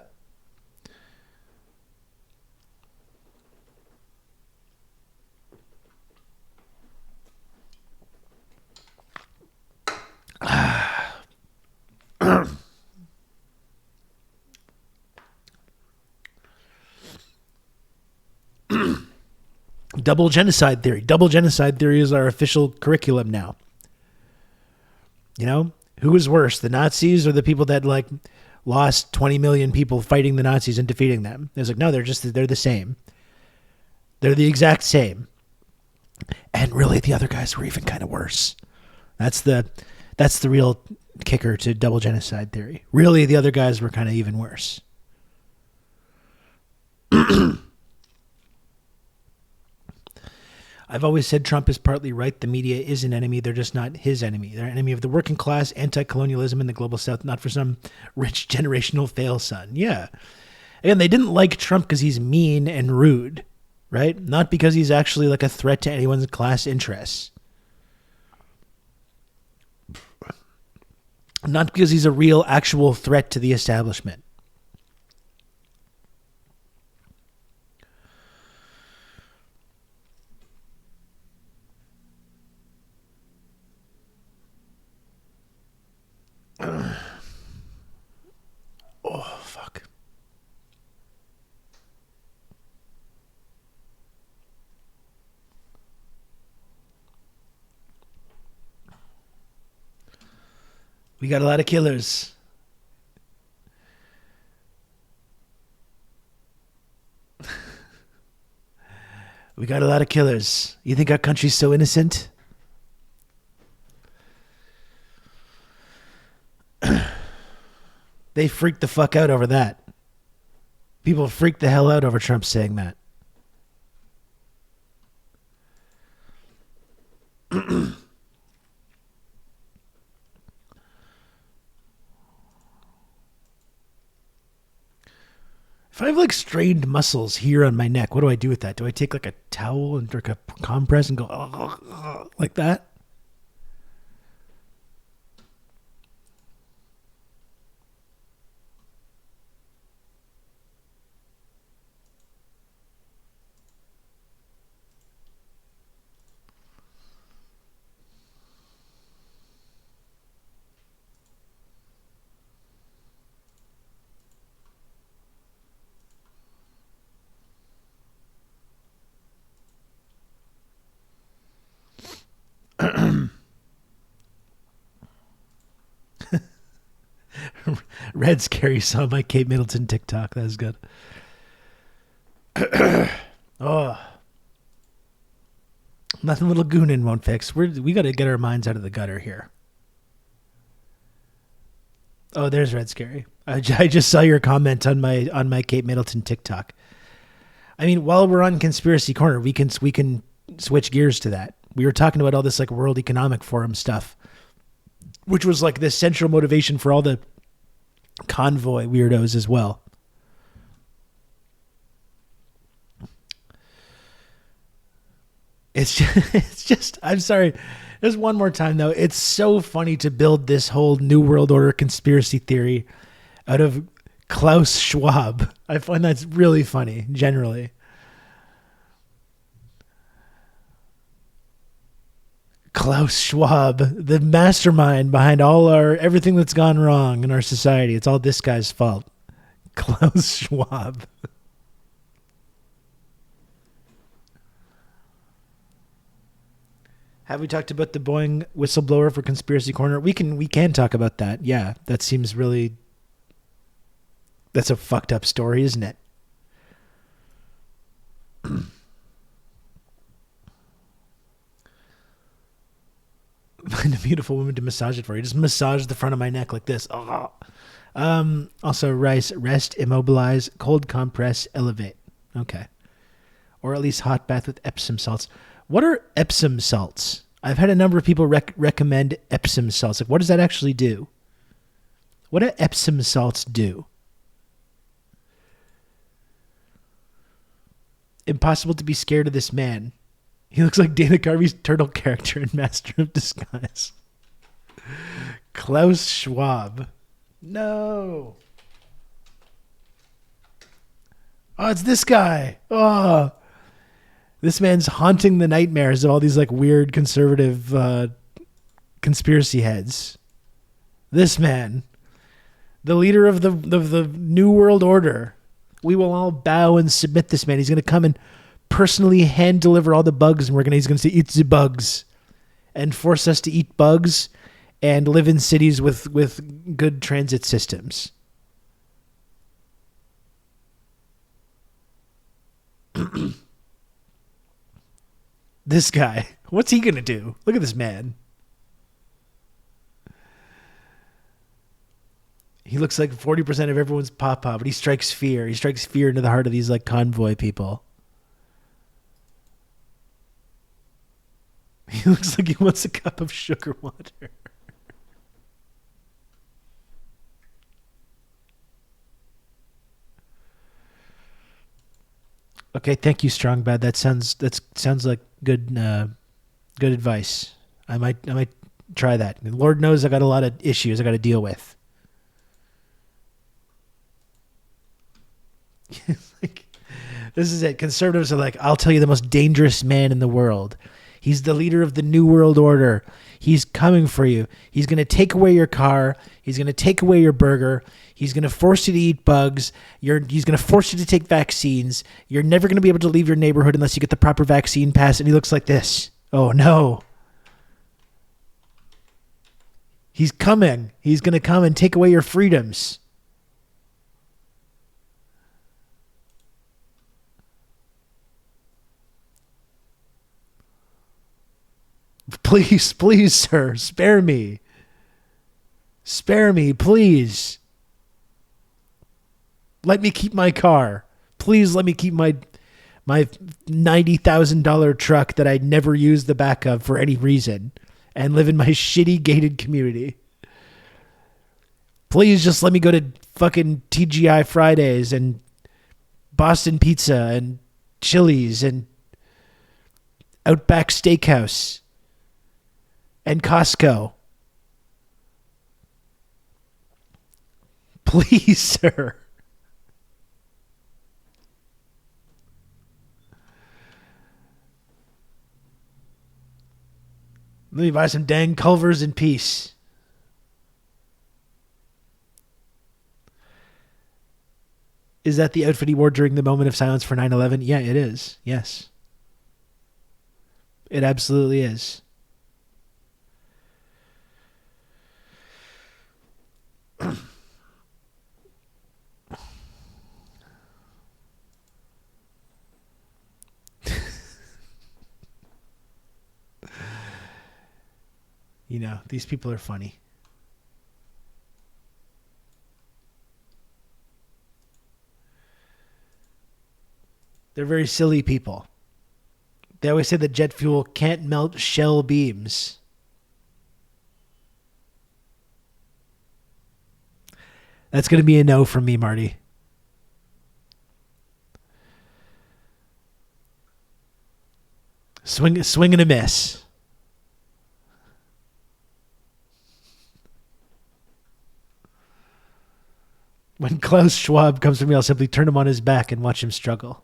Double genocide theory. Double genocide theory is our official curriculum now. You know, who is worse, the Nazis or the people that like lost 20 million people fighting the Nazis and defeating them? It's like, no, they're the same. They're the exact same. And really, the other guys were even kind of worse. That's the real kicker to double genocide theory. Really, the other guys were kind of even worse. I've always said Trump is partly right. The media is an enemy. They're just not his enemy. They're an enemy of the working class, anti-colonialism in the global south, not for some rich generational fail son. Yeah. Again, they didn't like Trump because he's mean and rude, right? Not because he's actually like a threat to anyone's class interests. Not because he's a real, actual threat to the establishment. Oh, fuck. We got a lot of killers. We got a lot of killers. You think our country's so innocent? They freaked the fuck out over that. People freaked the hell out over Trump saying that. If I have like strained muscles here on my neck, what do I do with that? Do I take like a towel and like a compress and go like that? Red Scary saw my Kate Middleton TikTok. That was good. Oh, nothing little Goonin won't fix. We got to get our minds out of the gutter here. Oh, there's Red Scary. I just saw your comment on my Kate Middleton TikTok. I mean, while we're on Conspiracy Corner, we can switch gears to that. We were talking about all this like World Economic Forum stuff, which was like the central motivation for all the convoy weirdos as well. It's just I'm sorry. Just one more time though. It's so funny to build this whole New World Order conspiracy theory out of Klaus Schwab. I find that's really funny generally. Klaus Schwab, the mastermind behind everything that's gone wrong in our society. It's all this guy's fault. Klaus Schwab. Have we talked about the Boeing whistleblower for Conspiracy Corner? We can talk about that. Yeah, that seems really... That's a fucked up story, isn't it? Find a beautiful woman to massage it for you. Just massage the front of my neck like this. Oh. Also, rice, rest, immobilize, cold compress, elevate. Okay. Or at least hot bath with Epsom salts. What are Epsom salts? I've had a number of people recommend Epsom salts. Like, what does that actually do? What do Epsom salts do? Impossible to be scared of this man. He looks like Dana Carvey's turtle character in Master of Disguise. Klaus Schwab. No. Oh, it's this guy. Oh. This man's haunting the nightmares of all these like weird conservative conspiracy heads. This man. The leader of the New World Order. We will all bow and submit this man. He's going to come and personally hand deliver all the bugs, and he's going to say, eat the bugs, and force us to eat bugs and live in cities with good transit systems. This guy, what's he going to do? Look at this man. He looks like 40% of everyone's papa, but he strikes fear. He strikes fear into the heart of these like convoy people. He looks like he wants a cup of sugar water. Okay, thank you, Strong Bad. That sounds like good advice. I might try that. Lord knows I got a lot of issues I got to deal with. Like, this is it. Conservatives are like, I'll tell you the most dangerous man in the world. He's the leader of the New World Order. He's coming for you. He's going to take away your car. He's going to take away your burger. He's going to force you to eat bugs. He's going to force you to take vaccines. You're never going to be able to leave your neighborhood unless you get the proper vaccine pass. And he looks like this. Oh, no. He's coming. He's going to come and take away your freedoms. Please, sir, spare me. Spare me, please. Let me keep my car. Please let me keep my $90,000 truck that I never use the back of for any reason and live in my shitty gated community. Please just let me go to fucking TGI Fridays and Boston Pizza and Chili's and Outback Steakhouse and Costco. Please, sir. Let me buy some dang Culvers in peace. Is that the outfit he wore during the moment of silence for 9/11? Yeah, it is. Yes. It absolutely is. You know, these people are funny. They're very silly people. They always say that jet fuel can't melt shell beams. That's going to be a no from me, Marty. Swing and a miss. When Klaus Schwab comes to me, I'll simply turn him on his back and watch him struggle.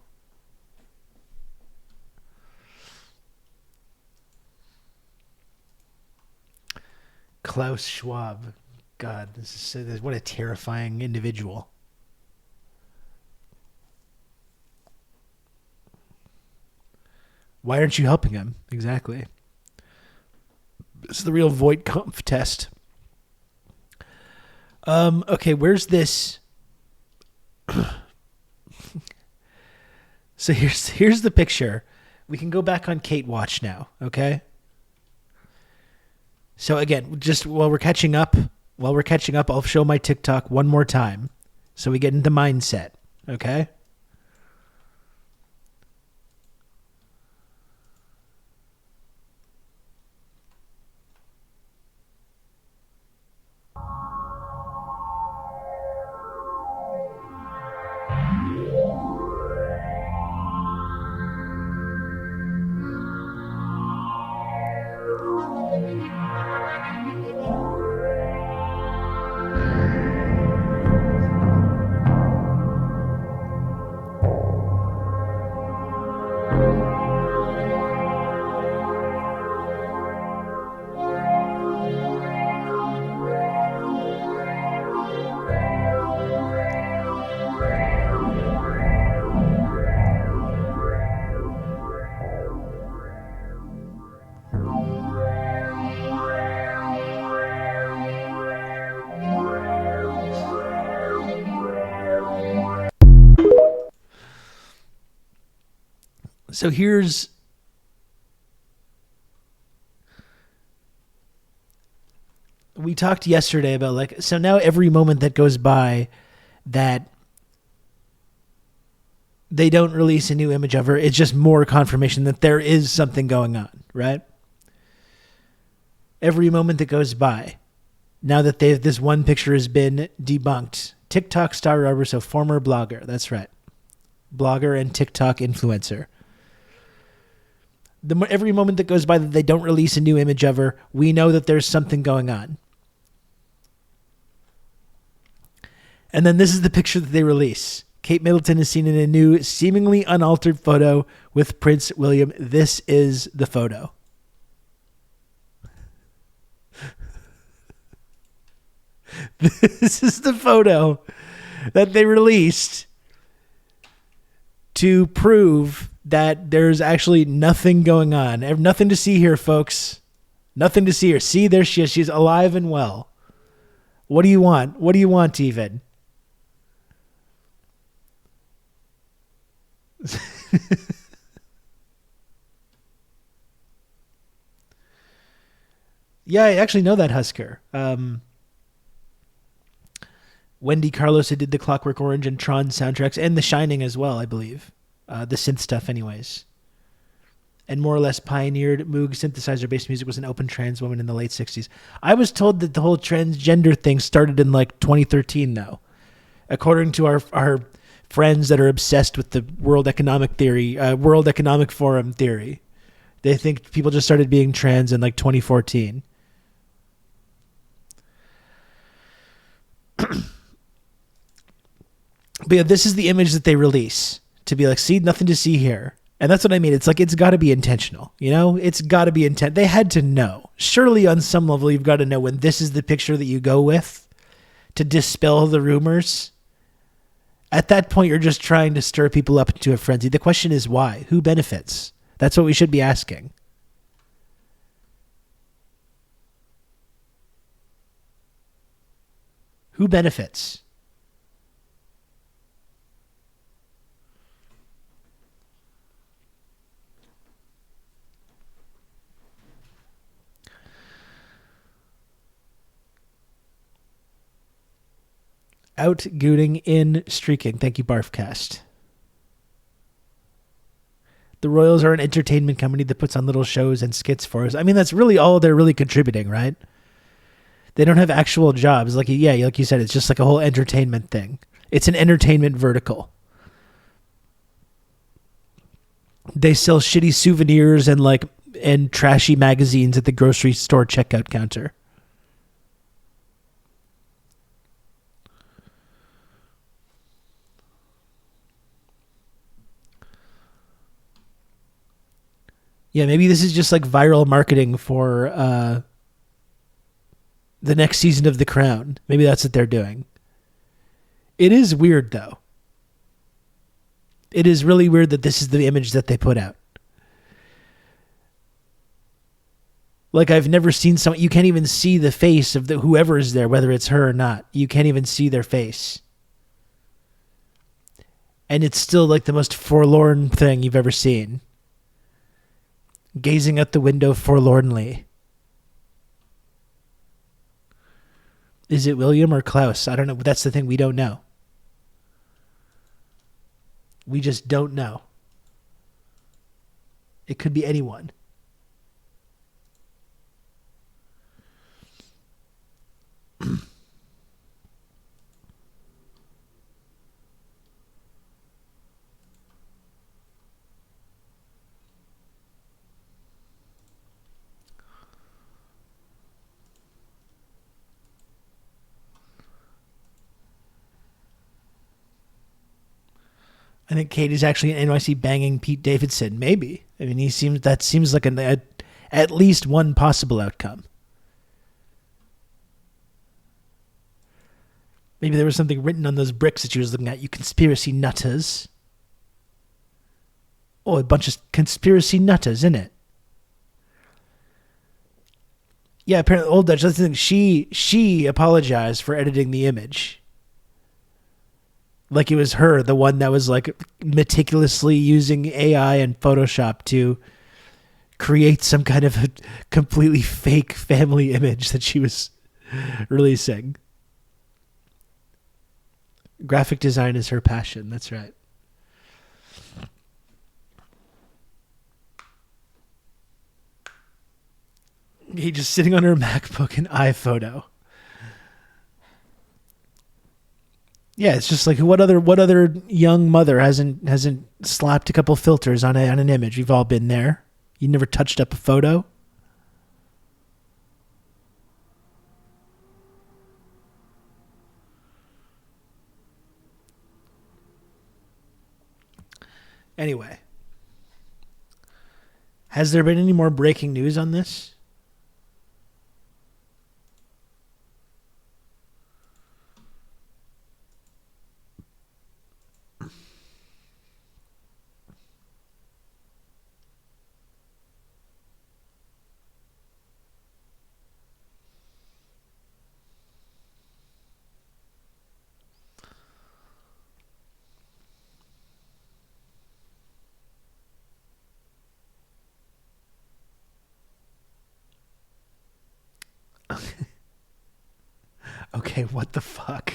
Klaus Schwab. God, what a terrifying individual. Why aren't you helping him? Exactly. This is the real Voight-Kampff test. Okay, where's this? So here's the picture. We can go back on Kate Watch now, okay? So again, just while we're catching up, I'll show my TikTok one more time so we get into mindset, okay? So we talked yesterday about so now every moment that goes by that they don't release a new image of her, it's just more confirmation that there is something going on, right? Every moment that goes by, now that this one picture has been debunked. TikTok star Robert, so former blogger, that's right. Blogger and TikTok influencer. Every moment that goes by that they don't release a new image of her, we know that there's something going on. And then this is the picture that they release. Kate Middleton is seen in a new, seemingly unaltered photo with Prince William. This is the photo. This is the photo that they released to prove that there's actually nothing going on. Nothing to see here, folks. Nothing to see here. See, there she is. She's alive and well. What do you want? What do you want, even? Yeah, I actually know that Husker. Wendy Carlos, who did the Clockwork Orange and Tron soundtracks, and The Shining as well, I believe. The synth stuff anyways. And more or less pioneered Moog synthesizer-based music, was an open trans woman in the late 60s. I was told that the whole transgender thing started in like 2013, though. According to our friends that are obsessed with the World Economic Forum theory, they think people just started being trans in like 2014. But yeah, this is the image that they release to be like, see, nothing to see here. And that's what I mean. It's like, it's got to be intentional, you know? It's got to be intent. They had to know. Surely on some level, you've got to know when this is the picture that you go with to dispel the rumors. At that point, you're just trying to stir people up into a frenzy. The question is why? Who benefits? That's what we should be asking. Who benefits? Out gooting, in streaking. Thank you, Barfcast. The Royals are an entertainment company that puts on little shows and skits for us. I mean, that's really all they're really contributing, right? They don't have actual jobs. Like you said, it's just like a whole entertainment thing. It's an entertainment vertical. They sell shitty souvenirs and trashy magazines at the grocery store checkout counter. Yeah, maybe this is just like viral marketing for the next season of The Crown. Maybe that's what they're doing. It is weird, though. It is really weird that this is the image that they put out. Like, I've never seen someone... You can't even see the face of whoever is there, whether it's her or not. You can't even see their face. And it's still like the most forlorn thing you've ever seen. Gazing out the window forlornly. Is it William or Klaus? I don't know. That's the thing. We don't know. We just don't know. It could be anyone. I think Katie's actually in NYC banging Pete Davidson. Maybe. I mean, that seems like at least one possible outcome. Maybe there was something written on those bricks that she was looking at. You conspiracy nutters. Oh, a bunch of conspiracy nutters, isn't it? Yeah, apparently Old Dutch. That's the thing. She apologized for editing the image. Like it was her, the one that was like meticulously using AI and Photoshop to create some kind of a completely fake family image that she was releasing. Graphic design is her passion. That's right. He just sitting on her MacBook in iPhoto. Yeah, it's just like what other young mother hasn't slapped a couple filters on an image? We've all been there. You never touched up a photo. Anyway, has there been any more breaking news on this? Okay, what the fuck?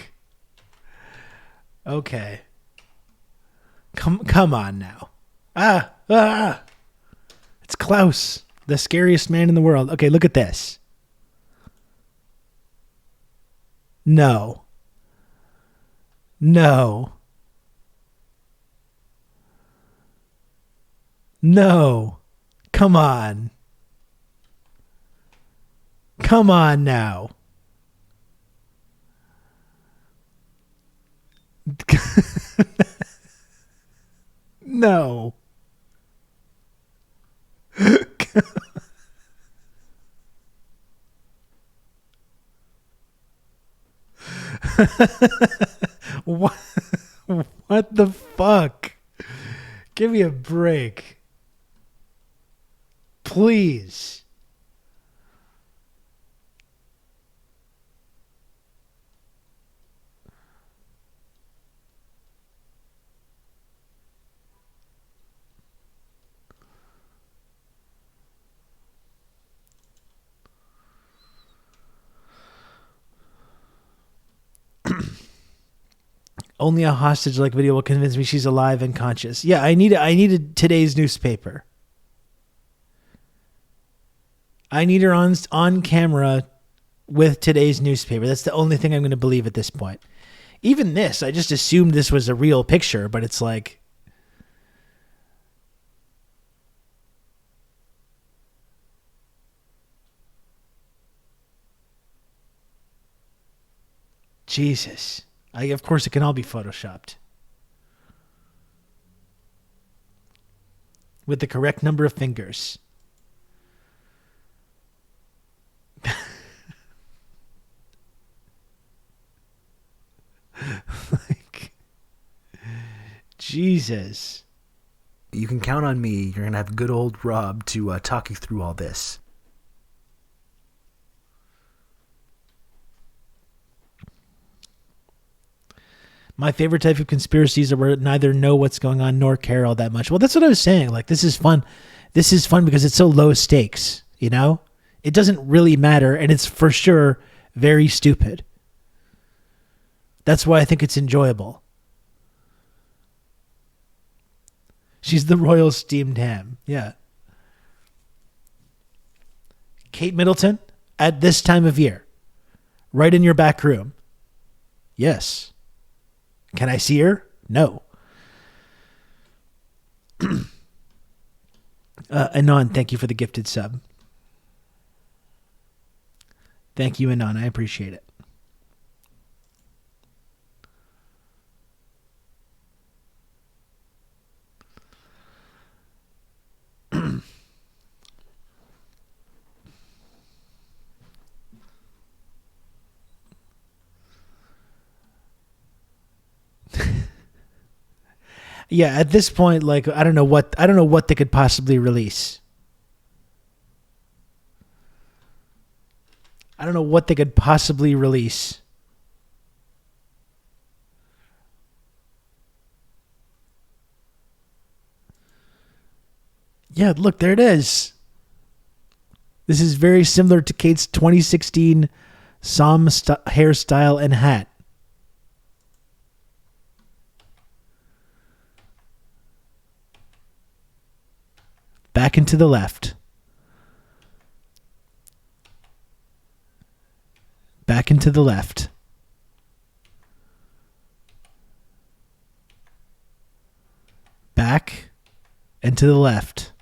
Okay. Come on now. Ah. It's Klaus, the scariest man in the world. Okay, look at this. No. No. No. Come on. Come on now. No. What? What the fuck? Give me a break. Please. Only a hostage-like video will convince me she's alive and conscious. Yeah, I needed today's newspaper. I need her on camera with today's newspaper. That's the only thing I'm going to believe at this point. Even this, I just assumed this was a real picture, but it's like... Jesus. Of course, it can all be photoshopped. With the correct number of fingers. Like, Jesus. You can count on me. You're going to have good old Rob to talk you through all this. My favorite type of conspiracies are where neither know what's going on nor care all that much. Well, that's what I was saying. Like, this is fun. This is fun because it's so low stakes, you know? It doesn't really matter, and it's for sure very stupid. That's why I think it's enjoyable. She's the royal steamed ham. Yeah. Kate Middleton, at this time of year, right in your back room. Yes. Can I see her? No. Anon, thank you for the gifted sub. Thank you, Anon. I appreciate it. Yeah, at this point, like, I don't know what they could possibly release. I don't know what they could possibly release. Yeah, look, there it is. This is very similar to Kate's 2016 Somme hairstyle and hat. Back and to the left. Back and to the left. Back and to the left.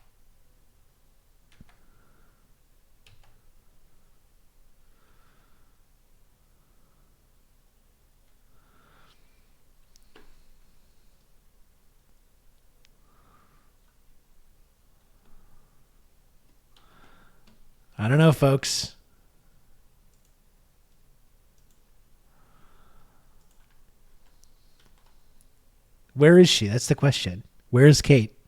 I don't know, folks. Where is she? That's the question. Where is Kate?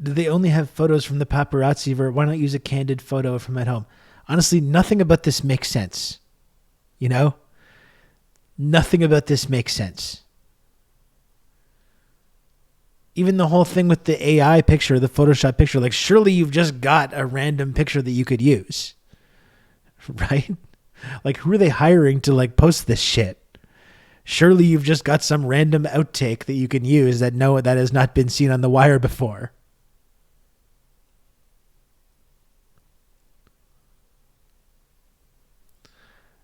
Do they only have photos from the paparazzi? Why not use a candid photo from at home? Honestly, nothing about this makes sense. You know? Nothing about this makes sense. even the whole thing with the AI picture, the Photoshop picture, like surely you've just got a random picture that you could use, right? Like who are they hiring to like post this shit? Surely you've just got some random outtake that you can use that has not been seen on The Wire before.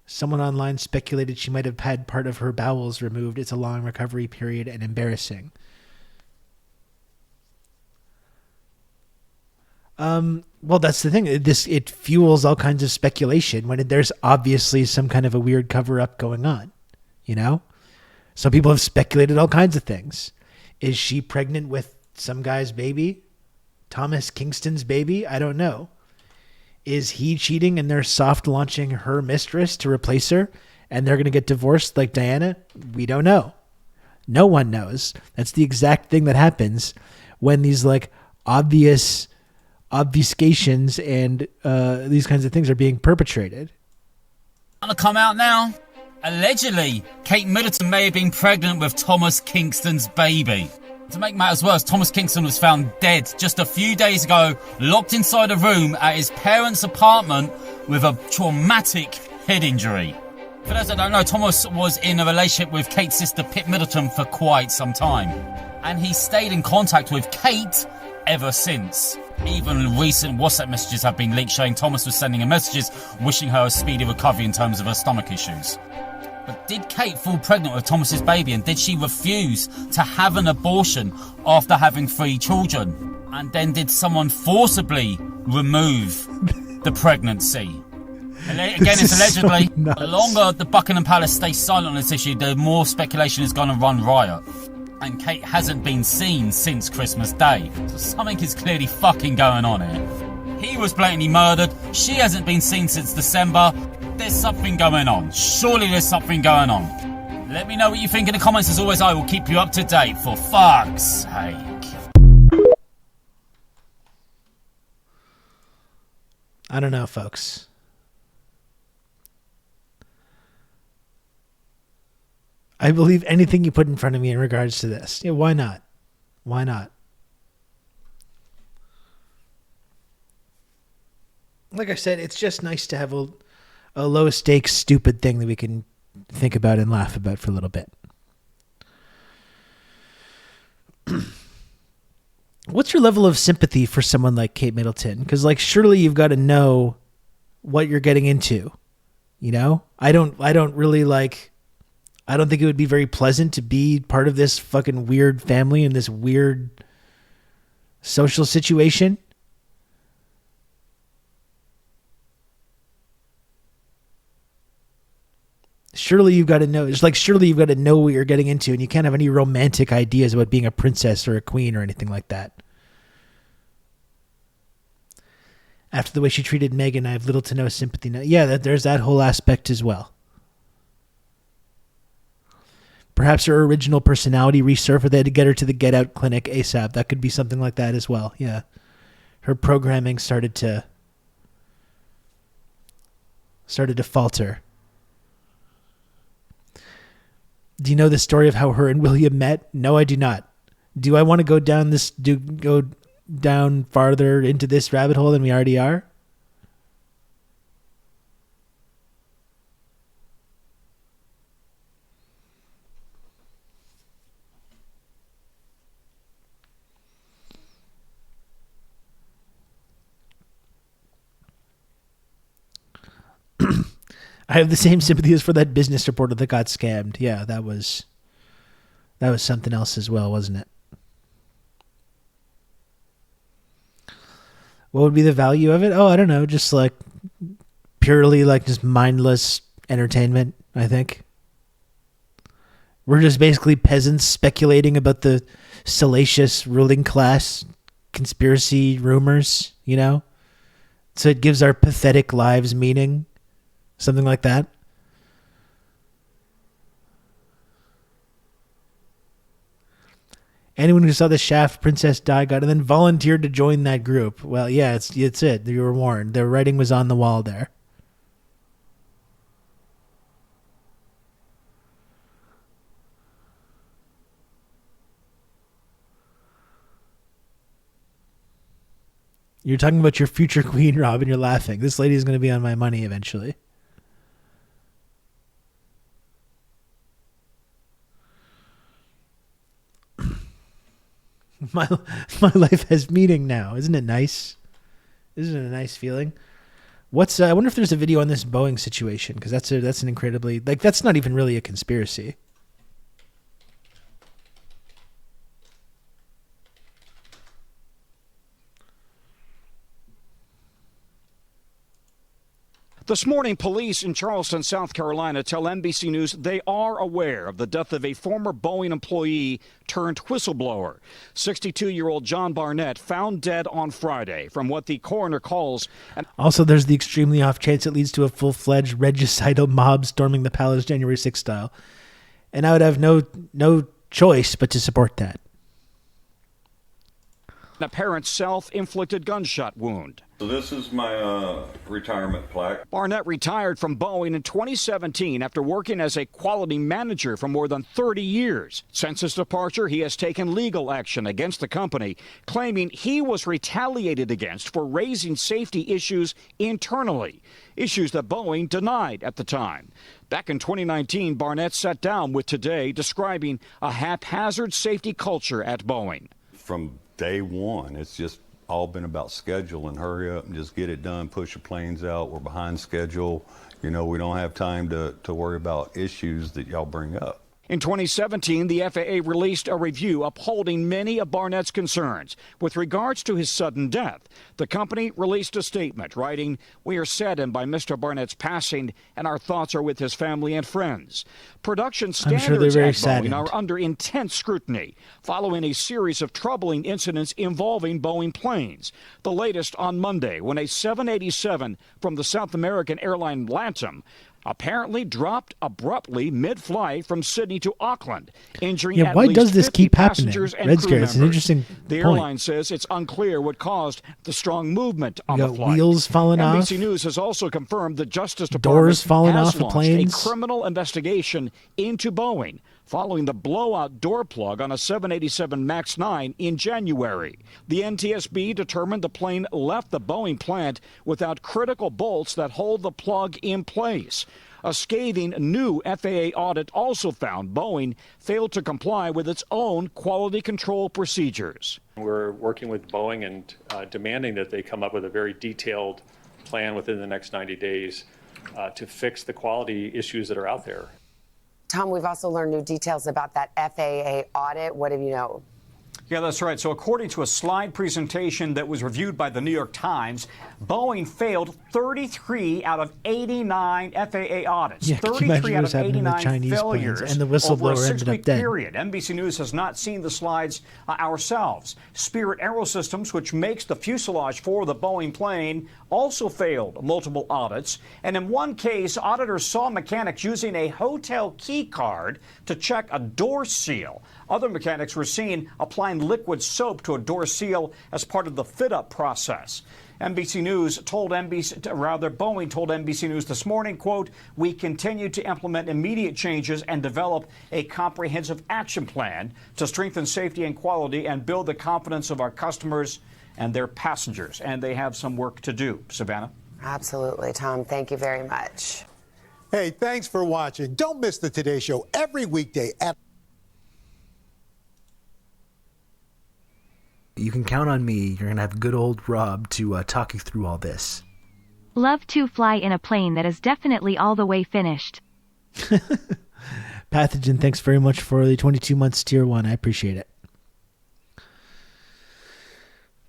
Someone online speculated she might have had part of her bowels removed. It's a long recovery period and embarrassing. Well, that's the thing. It fuels all kinds of speculation when there's obviously some kind of a weird cover-up going on, you know? Some people have speculated all kinds of things. Is she pregnant with some guy's baby? Thomas Kingston's baby? I don't know. Is he cheating and they're soft launching her mistress to replace her and they're going to get divorced like Diana? We don't know. No one knows. That's the exact thing that happens when these like obvious obfuscations and these kinds of things are being perpetrated. Gonna come out now. Allegedly, Kate Middleton may have been pregnant with Thomas Kingston's baby. To make matters worse, Thomas Kingston was found dead just a few days ago, locked inside a room at his parents' apartment with a traumatic head injury. For those that don't know, Thomas was in a relationship with Kate's sister Pip Middleton for quite some time. And he stayed in contact with Kate ever since. Even recent WhatsApp messages have been leaked showing Thomas was sending her messages wishing her a speedy recovery in terms of her stomach issues. But did Kate fall pregnant with Thomas's baby, and did she refuse to have an abortion after having 3 children? And then did someone forcibly remove the pregnancy? Again, it's allegedly. So the longer the Buckingham Palace stays silent on this issue, the more speculation is going to run riot. And Kate hasn't been seen since Christmas Day. So something is clearly fucking going on here. He was blatantly murdered. She hasn't been seen since December. There's something going on. Surely there's something going on. Let me know what you think in the comments. As always, I will keep you up to date, for fuck's sake. I don't know, folks. I believe anything you put in front of me in regards to this. Yeah, why not? Why not? Like I said, it's just nice to have a low stakes, stupid thing that we can think about and laugh about for a little bit. What's your level of sympathy for someone like Kate Middleton? Because like surely you've got to know what you're getting into. You know? I don't think it would be very pleasant to be part of this fucking weird family and this weird social situation. Surely you've got to know. It's like surely you've got to know what you're getting into, and you can't have any romantic ideas about being a princess or a queen or anything like that. After the way she treated Meghan, I have little to no sympathy. Yeah, there's that whole aspect as well. Perhaps her original personality resurfaced. They had to get her to the Get Out clinic ASAP. That could be something like that as well. Yeah, her programming started to falter. Do you know the story of how her and William met? No, I do not. Do I want to go down farther into this rabbit hole than we already are? I have the same sympathy as for that business reporter that got scammed. Yeah, that was something else as well, wasn't it? What would be the value of it? Oh, I don't know. Just like purely like just mindless entertainment, I think. We're just basically peasants speculating about the salacious ruling class conspiracy rumors, you know? So it gives our pathetic lives meaning. Something like that. Anyone who saw the Shaft Princess Di got and then volunteered to join that group. Well, yeah, it's it. You were warned. The writing was on the wall there. You're talking about your future queen, Rob, and you're laughing. This lady is going to be on my money eventually. My life has meaning now. Isn't it nice? Isn't it a nice feeling? I wonder if there's a video on this Boeing situation, because that's an incredibly, like, that's not even really a conspiracy. This morning, police in Charleston, South Carolina, tell NBC News they are aware of the death of a former Boeing employee turned whistleblower. 62-year-old John Barnett found dead on Friday from what the coroner calls Also, there's the extremely off chance it leads to a full-fledged regicidal mob storming the palace January 6th style. And I would have no choice but to support that. an apparent self-inflicted gunshot wound. So this is my retirement plaque. Barnett retired from Boeing in 2017 after working as a quality manager for more than 30 years. Since his departure, he has taken legal action against the company, claiming he was retaliated against for raising safety issues internally, issues that Boeing denied at the time. Back in 2019, Barnett sat down with Today, describing a haphazard safety culture at Boeing. From day one, it's just all been about schedule and hurry up and just get it done, push the planes out. We're behind schedule. You know, we don't have time to worry about issues that y'all bring up. In 2017, the FAA released a review upholding many of Barnett's concerns. With regards to his sudden death, the company released a statement writing, "We are saddened by Mr. Barnett's passing, and our thoughts are with his family and friends." Production standards at Boeing are under intense scrutiny following a series of troubling incidents involving Boeing planes. The latest on Monday, when a 787 from the South American airline LATAM apparently dropped abruptly mid-flight from Sydney to Auckland, injuring at why least does this 50 keep happening? passengers and Red crew Scare, it's an members. interesting The point. airline says it's unclear what caused the strong movement on You the got flight. wheels falling NBC off. News has also confirmed the Justice Department Doors falling has off of launched planes. a criminal investigation into Boeing following the blowout door plug on a 787 MAX 9 in January. The NTSB determined the plane left the Boeing plant without critical bolts that hold the plug in place. A scathing new FAA audit also found Boeing failed to comply with its own quality control procedures. We're working with Boeing and demanding that they come up with a very detailed plan within the next 90 days to fix the quality issues that are out there. Tom, we've also learned new details about that FAA audit. What do you know? Yeah, that's right. So according to a slide presentation that was reviewed by the New York Times, Boeing failed 33 out of 89 FAA audits. Yeah, can you imagine 33 what out was of happening with 89 Chinese failures planes, and the over a whistleblower ended up 6-week dead. period. NBC News has not seen the slides ourselves. Spirit Aerosystems, which makes the fuselage for the Boeing plane, also failed multiple audits. And in one case, auditors saw mechanics using a hotel key card to check a door seal. Other mechanics were seen applying liquid soap to a door seal as part of the fit-up process. Boeing told NBC News this morning, quote, "We continue to implement immediate changes and develop a comprehensive action plan to strengthen safety and quality and build the confidence of our customers and their passengers." And they have some work to do. Savannah? Absolutely, Tom. Thank you very much. Hey, thanks for watching. Don't miss the Today Show every weekday at... You can count on me. You're going to have good old Rob to talk you through all this. Love to fly in a plane that is definitely all the way finished. Pathogen, thanks very much for the 22 months tier 1. I appreciate it.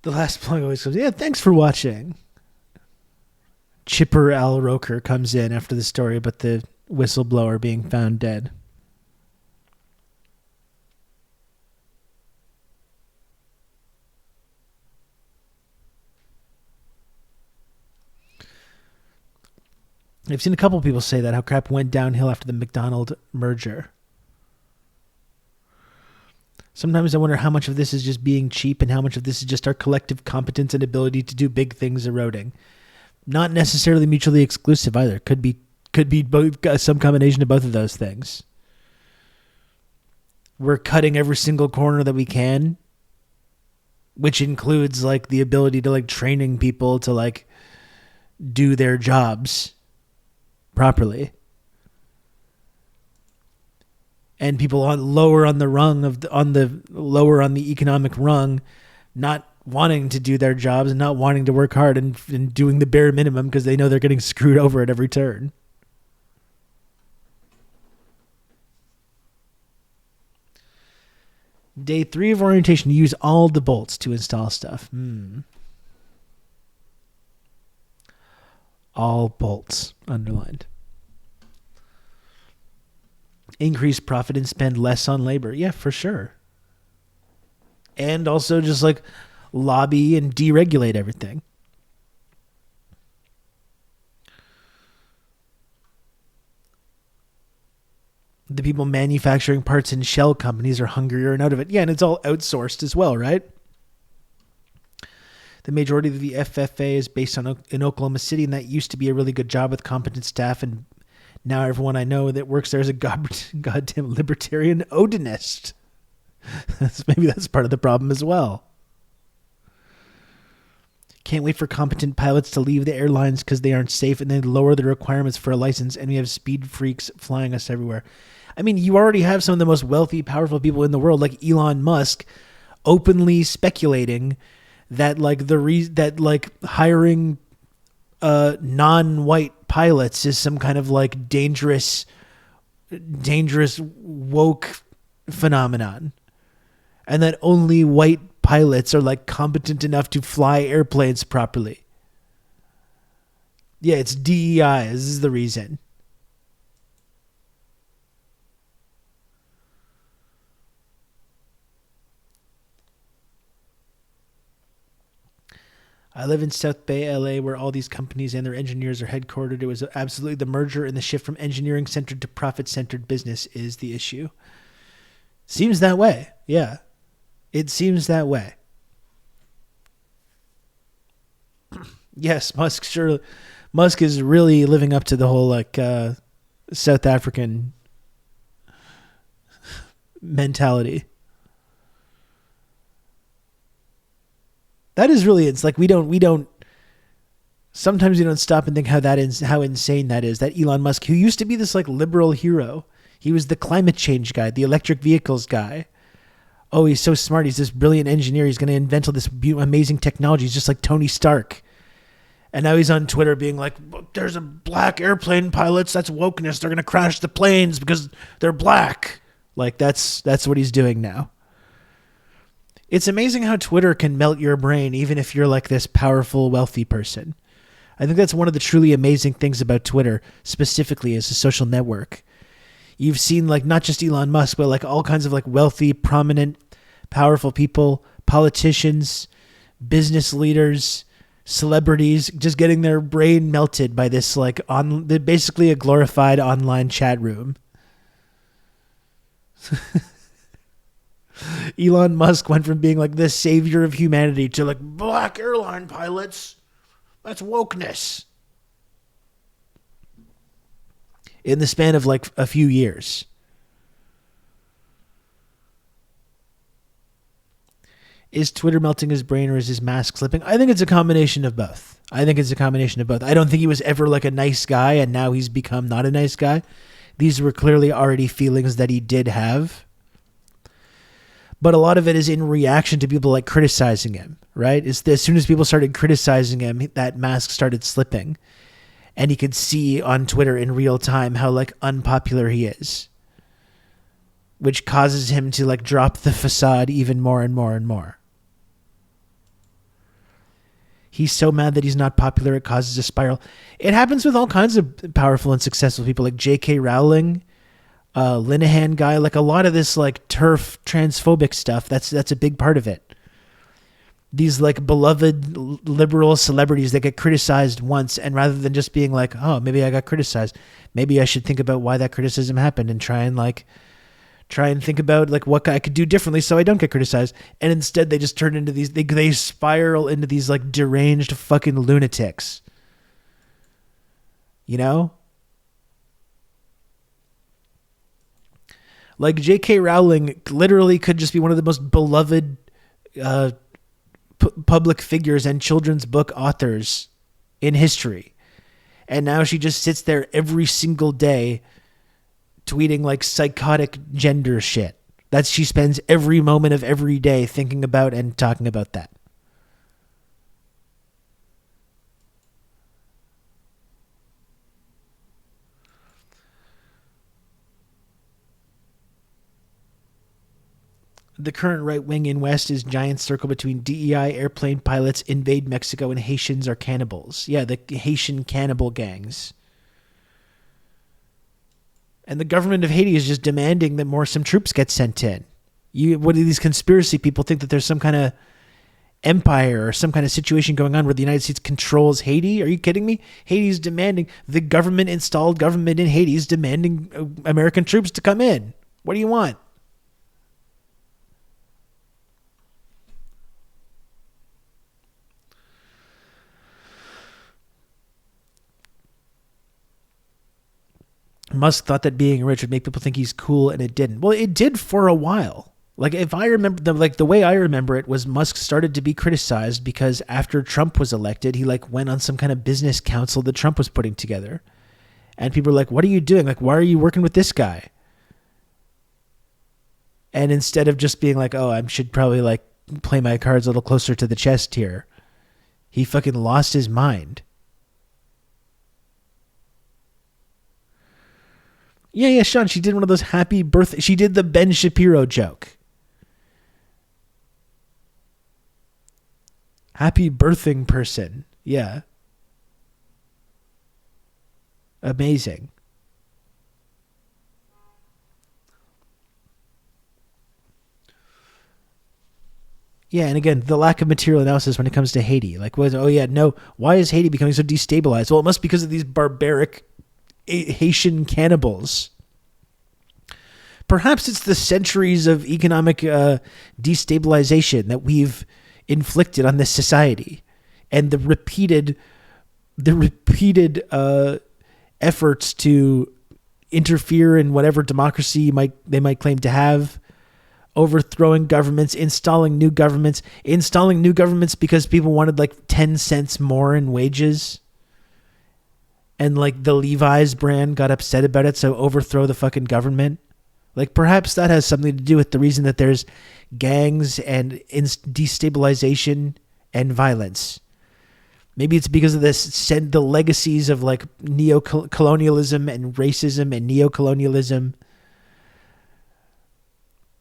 The last plug always goes, yeah, thanks for watching. Chipper Al Roker comes in after the story about the whistleblower being found dead. I've seen a couple people say that, how crap went downhill after the McDonald merger. Sometimes I wonder how much of this is just being cheap and how much of this is just our collective competence and ability to do big things eroding. Not necessarily mutually exclusive either. Could be both, some combination of both of those things. We're cutting every single corner that we can which includes like the ability to like training people to like do their jobs properly. And people lower on the economic rung, not wanting to do their jobs and not wanting to work hard and doing the bare minimum because they know they're getting screwed over at every turn. Day 3 of orientation, use all the bolts to install stuff. All bolts, underlined. Increase profit and spend less on labor. Yeah, for sure. And also just like lobby and deregulate everything. The people manufacturing parts in shell companies are hungrier and out of it. Yeah, and it's all outsourced as well, right? The majority of the FFA is based in Oklahoma City, and that used to be a really good job with competent staff, and now everyone I know that works there is a goddamn libertarian Odinist. Maybe that's part of the problem as well. Can't wait for competent pilots to leave the airlines because they aren't safe, and then lower the requirements for a license, and we have speed freaks flying us everywhere. I mean, you already have some of the most wealthy, powerful people in the world, like Elon Musk, openly speculating that hiring non-white pilots is some kind of like dangerous woke phenomenon, and that only white pilots are like competent enough to fly airplanes properly. Yeah, it's DEI. This is the reason. I live in South Bay, LA, where all these companies and their engineers are headquartered. It was absolutely the merger and the shift from engineering-centered to profit-centered business is the issue. Seems that way. Yeah. It seems that way. Yes, Musk is really living up to the whole like South African mentality. That is really, it's like sometimes we don't stop and think how insane that is. That Elon Musk, who used to be this like liberal hero, he was the climate change guy, the electric vehicles guy. Oh, he's so smart. He's this brilliant engineer. He's going to invent all this amazing technology. He's just like Tony Stark. And now he's on Twitter being like, there's a black airplane pilots. That's wokeness. They're going to crash the planes because they're black. Like that's what he's doing now. It's amazing how Twitter can melt your brain even if you're like this powerful, wealthy person. I think that's one of the truly amazing things about Twitter, specifically as a social network. You've seen like not just Elon Musk, but like all kinds of like wealthy, prominent, powerful people, politicians, business leaders, celebrities, just getting their brain melted by this like basically a glorified online chat room. Elon Musk went from being like the savior of humanity to like black airline pilots. That's wokeness. In the span of like a few years. Is Twitter melting his brain or is his mask slipping? I think it's a combination of both. I don't think he was ever like a nice guy and now he's become not a nice guy. These were clearly already feelings that he did have. But a lot of it is in reaction to people like criticizing him, right? As soon as people started criticizing him, that mask started slipping. And he could see on Twitter in real time how like unpopular he is. Which causes him to like drop the facade even more and more and more. He's so mad that he's not popular, it causes a spiral. It happens with all kinds of powerful and successful people like J.K. Rowling, Linehan guy, like a lot of this like turf transphobic stuff. That's a big part of it. These like beloved liberal celebrities that get criticized once, and rather than just being like, oh, maybe I got criticized, maybe I should think about why that criticism happened and try and think about like what I could do differently so I don't get criticized. And instead they just turn into these, they spiral into these like deranged fucking lunatics. You know? Like J.K. Rowling literally could just be one of the most beloved public figures and children's book authors in history. And now she just sits there every single day tweeting like psychotic gender shit. She spends every moment of every day thinking about and talking about that. The current right wing in West is giant circle between DEI, airplane pilots, invade Mexico, and Haitians are cannibals. Yeah, the Haitian cannibal gangs. And the government of Haiti is just demanding that some troops get sent in. What do these conspiracy people think, that there's some kind of empire or some kind of situation going on where the United States controls Haiti? Are you kidding me? Haiti's demanding, the installed government in Haiti is demanding American troops to come in. What do you want? Musk thought that being rich would make people think he's cool, and it didn't. Well, it did for a while. Like, if I remember, the way I remember it was Musk started to be criticized because after Trump was elected, he went on some kind of business council that Trump was putting together. And people were like, what are you doing? Like, why are you working with this guy? And instead of just being like, oh, I should probably play my cards a little closer to the chest here, he fucking lost his mind. Yeah, Sean, she did one of those happy birthday. She did the Ben Shapiro joke. Happy birthing person. Yeah. Amazing. Yeah, and again, the lack of material analysis when it comes to Haiti. Why is Haiti becoming so destabilized? Well, it must be because of these barbaric Haitian cannibals. Perhaps it's the centuries of economic destabilization that we've inflicted on this society, and the repeated efforts to interfere in whatever democracy they might claim to have, overthrowing governments, installing new governments because people wanted 10 cents more in wages. And the Levi's brand got upset about it, so overthrow the fucking government. Perhaps that has something to do with the reason that there's gangs and destabilization and violence. Maybe it's because of the legacies of neo-colonialism and racism and neo-colonialism.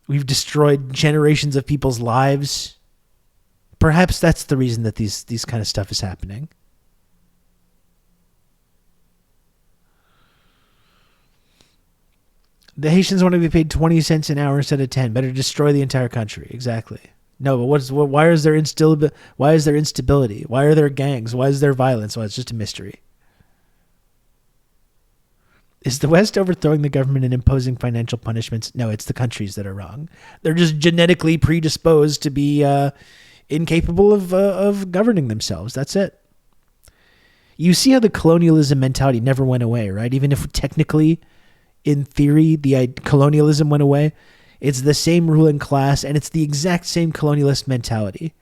We've destroyed generations of people's lives. Perhaps that's the reason that these kind of stuff is happening. The Haitians want to be paid 20 cents an hour instead of 10. Better destroy the entire country. Exactly. No, but why is there instability? Why is there instability? Why are there gangs? Why is there violence? Well, it's just a mystery. Is the West overthrowing the government and imposing financial punishments? No, it's the countries that are wrong. They're just genetically predisposed to be incapable of governing themselves. That's it. You see how the colonialism mentality never went away, right? Even if technically, in theory, the colonialism went away, it's the same ruling class, and it's the exact same colonialist mentality.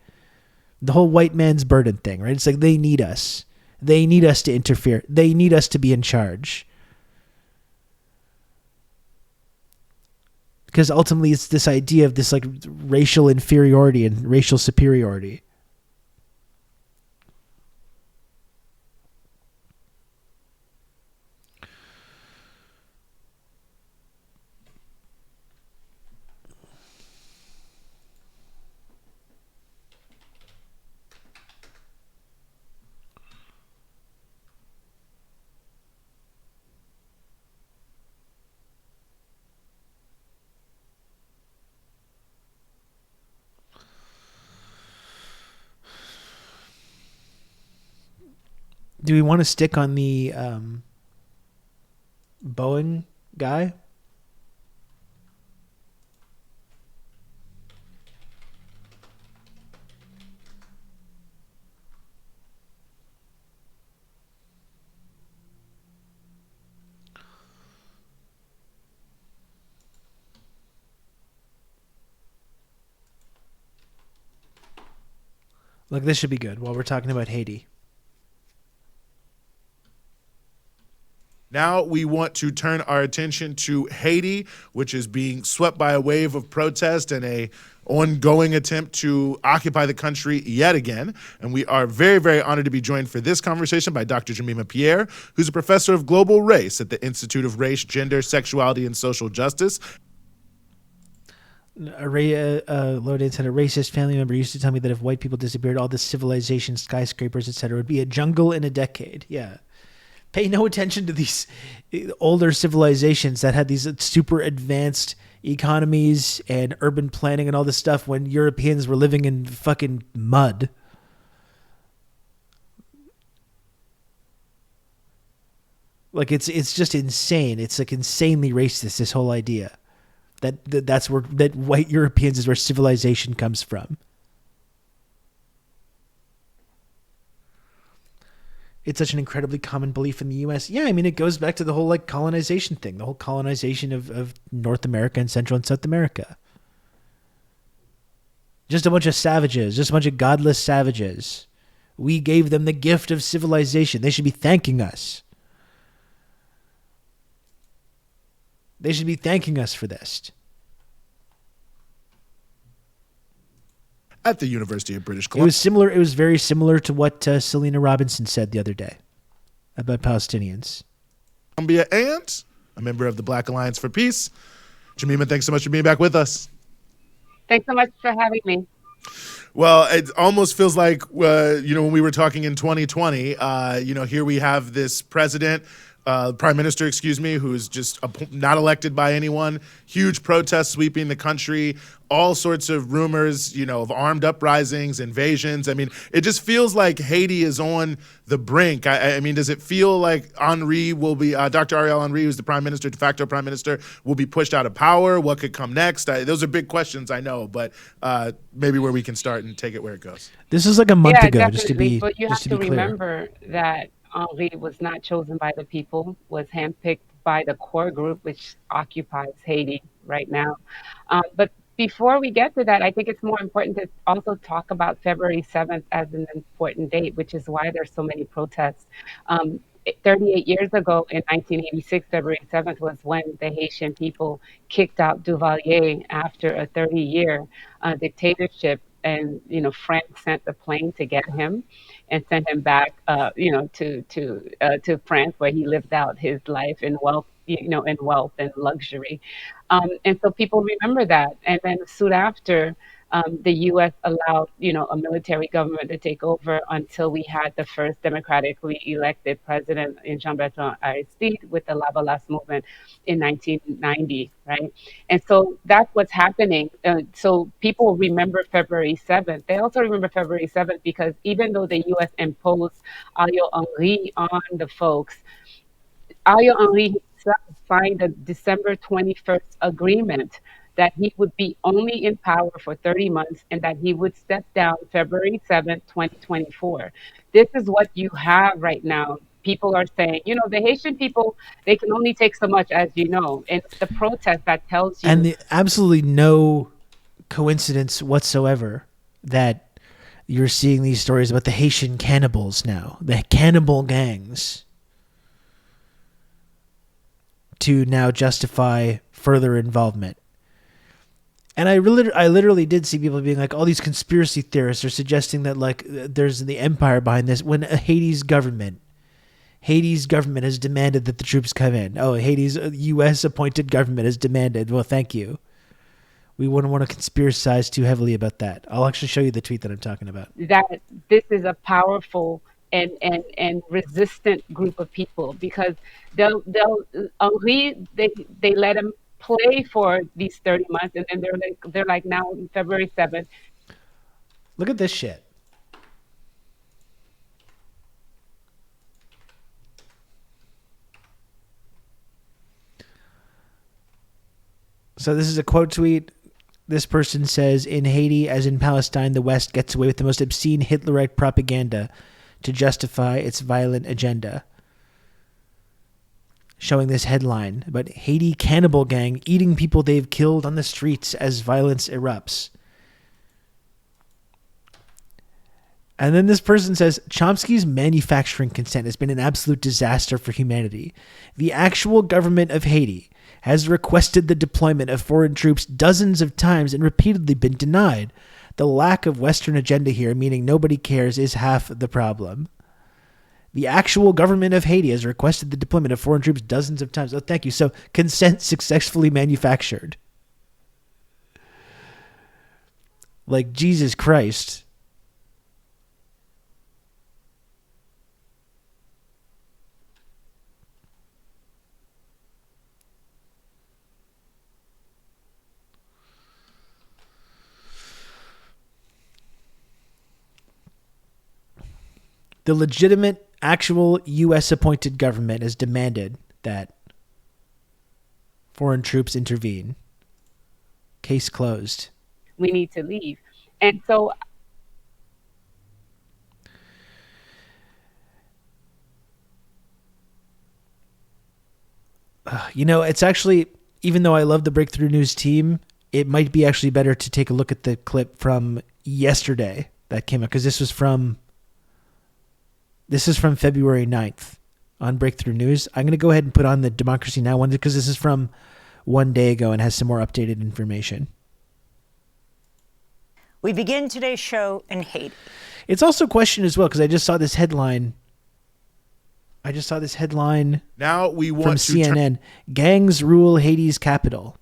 The whole white man's burden thing, right? It's they need us. They need us to interfere. They need us to be in charge. Because ultimately it's this idea of this racial inferiority and racial superiority. Do we want to stick on the Boeing guy? Like, this should be good while we're talking about Haiti. Now we want to turn our attention to Haiti, which is being swept by a wave of protest and a ongoing attempt to occupy the country yet again. And we are very, very honored to be joined for this conversation by Dr. Jemima Pierre, who's a professor of global race at the Institute of Race, Gender, Sexuality, and Social Justice. Lodan said, a racist family member used to tell me that if white people disappeared, all this civilization, skyscrapers, etc., would be a jungle in a decade. Yeah. Pay no attention to these older civilizations that had these super advanced economies and urban planning and all this stuff when Europeans were living in fucking mud. Like, it's just insane. It's like insanely racist, this whole idea that's where that white Europeans is where civilization comes from. It's such an incredibly common belief in the U.S. Yeah, I mean, it goes back to the whole like colonization thing, the whole colonization of North America and Central and South America. Just a bunch of savages, just a bunch of godless savages. We gave them the gift of civilization. They should be thanking us. They should be thanking us for this. At the University of British Columbia. It was very similar to what Selena Robinson said the other day about Palestinians. Columbia and a member of the Black Alliance for Peace. Jemima, thanks so much for being back with us. Thanks so much for having me. Well, it almost feels like, when we were talking in 2020, here we have this prime minister, who's just not elected by anyone, huge protests sweeping the country, all sorts of rumors, of armed uprisings, invasions. I mean, it just feels like Haiti is on the brink. I mean, does it feel like Henry will be, Dr. Ariel Henry, who's the prime minister, de facto prime minister, will be pushed out of power? What could come next? Those are big questions, I know, but maybe where we can start and take it where it goes. This is like a month ago, definitely. just to be But you have to clear. remember that Henri was not chosen by the people, was handpicked by the core group, which occupies Haiti right now. But before we get to that, I think it's more important to also talk about February 7th as an important date, which is why there's so many protests. 38 years ago, in 1986, February 7th was when the Haitian people kicked out Duvalier after a 30-year dictatorship. And, France sent the plane to get him and sent him back, to France, where he lived out his life in wealth, and luxury. And so people remember that. And then soon after, the U.S. allowed, a military government to take over until we had the first democratically elected president in Jean-Bertrand Aristide with the Lavalas movement in 1990, right? And so that's what's happening. So people remember February 7th. They also remember February 7th because even though the U.S. imposed Ariel Henry on the folks, Ariel Henry himself signed a December 21st agreement that he would be only in power for 30 months and that he would step down February 7th, 2024. This is what you have right now. People are saying, the Haitian people, they can only take so much, as you know. And it's the protest that tells you. And absolutely no coincidence whatsoever that you're seeing these stories about the Haitian cannibals now, the cannibal gangs, to now justify further involvement. And I literally did see people being like, all these conspiracy theorists are suggesting that like there's the empire behind this, when Haiti's government has demanded that the troops come in. Oh, Haiti's U.S. appointed government has demanded. Well, thank you. We wouldn't want to conspiracize too heavily about that. I'll actually show you the tweet that I'm talking about. That this is a powerful and resistant group of people, because they let him play for these 30 months, and then they're like now February 7th. Look at this shit. So this is a quote tweet. This person says, in Haiti, as in Palestine, the West gets away with the most obscene Hitlerite propaganda to justify its violent agenda. Showing this headline about Haiti cannibal gang eating people they've killed on the streets as violence erupts. And then this person says, Chomsky's manufacturing consent has been an absolute disaster for humanity. The actual government of Haiti has requested the deployment of foreign troops dozens of times and repeatedly been denied. The lack of Western agenda here, meaning nobody cares, is half the problem. The actual government of Haiti has requested the deployment of foreign troops dozens of times. Oh, thank you. So consent successfully manufactured. Like, Jesus Christ. The legitimate, actual U.S. appointed government has demanded that foreign troops intervene. Case closed. We need to leave. And so it's actually, even though I love the Breakthrough News team, it might be actually better to take a look at the clip from yesterday that came out, because this is from February 9th on Breakthrough News. I'm going to go ahead and put on the Democracy Now! One because this is from one day ago and has some more updated information. We begin today's show in Haiti. It's also a question as well, because I just saw this headline. Now we want from CNN. Gangs rule Haiti's capital.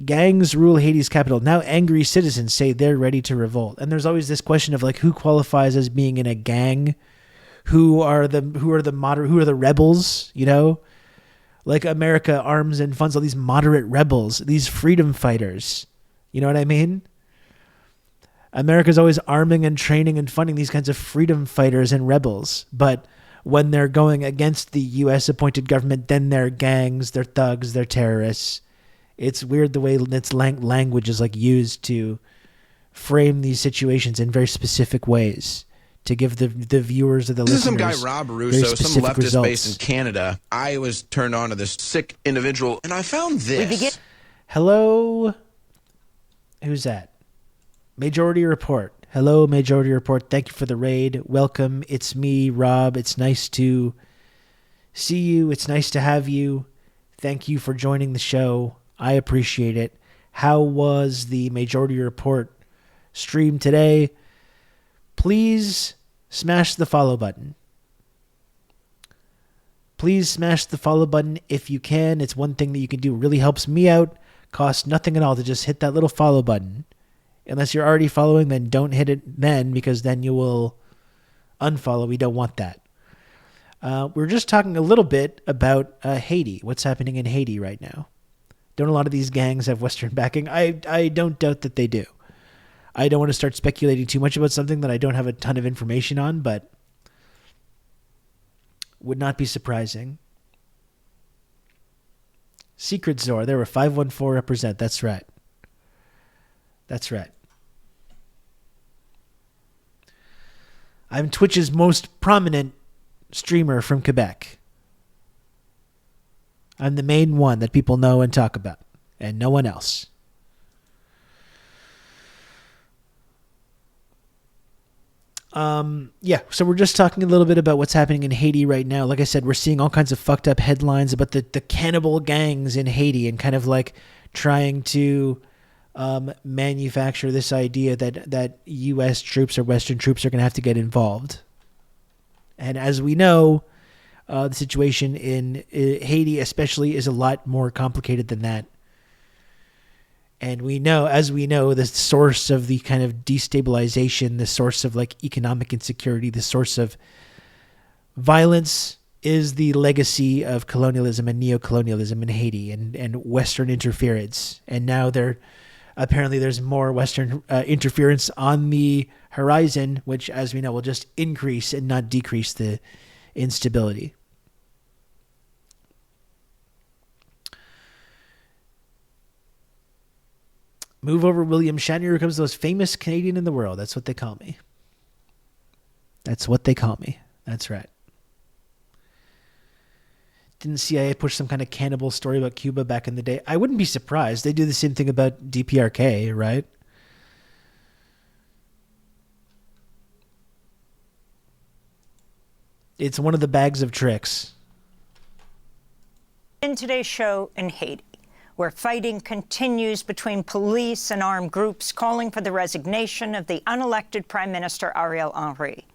Gangs rule Haiti's capital. Now angry citizens say they're ready to revolt. And there's always this question of like, who qualifies as being in a gang? Who are the rebels, you know? Like America arms and funds all these moderate rebels, these freedom fighters. You know what I mean? America's always arming and training and funding these kinds of freedom fighters and rebels. But when they're going against the U.S. appointed government, then they're gangs, they're thugs, they're terrorists. It's weird the way its language is like used to frame these situations in very specific ways to give the viewers or the listeners. This is some guy, Rob Russo, some leftist based in Canada. I was turned on to this sick individual, and I found this. Hello? Who's that? Majority Report. Hello, Majority Report. Thank you for the raid. Welcome. It's me, Rob. It's nice to see you. It's nice to have you. Thank you for joining the show. I appreciate it. How was the Majority Report stream today? Please smash the follow button. Please smash the follow button if you can. It's one thing that you can do. It really helps me out. Costs nothing at all to just hit that little follow button. Unless you're already following, then don't hit it then, because then you will unfollow. We don't want that. We're just talking a little bit about Haiti. What's happening in Haiti right now? Don't a lot of these gangs have Western backing? I don't doubt that they do. I don't want to start speculating too much about something that I don't have a ton of information on, but would not be surprising. Secret Zor, there were 514 represent. That's right. That's right. I'm Twitch's most prominent streamer from Quebec. I'm the main one that people know and talk about, and no one else. So we're just talking a little bit about what's happening in Haiti right now. Like I said, we're seeing all kinds of fucked up headlines about the cannibal gangs in Haiti and kind of like trying to manufacture this idea that U.S. troops or Western troops are going to have to get involved. And as we know, the situation in Haiti especially is a lot more complicated than that. And as we know, the source of the kind of destabilization, the source of like economic insecurity, the source of violence is the legacy of colonialism and neocolonialism in Haiti and Western interference. And now apparently there's more Western interference on the horizon, which, as we know, will just increase and not decrease the instability. Move over, William Shatner. Here comes the most famous Canadian in the world. That's what they call me. That's what they call me. That's right. Didn't CIA push some kind of cannibal story about Cuba back in the day? I wouldn't be surprised. They do the same thing about DPRK, right? It's one of the bags of tricks. In today's show in Haiti, where fighting continues between police and armed groups calling for the resignation of the unelected Prime Minister Ariel Henry.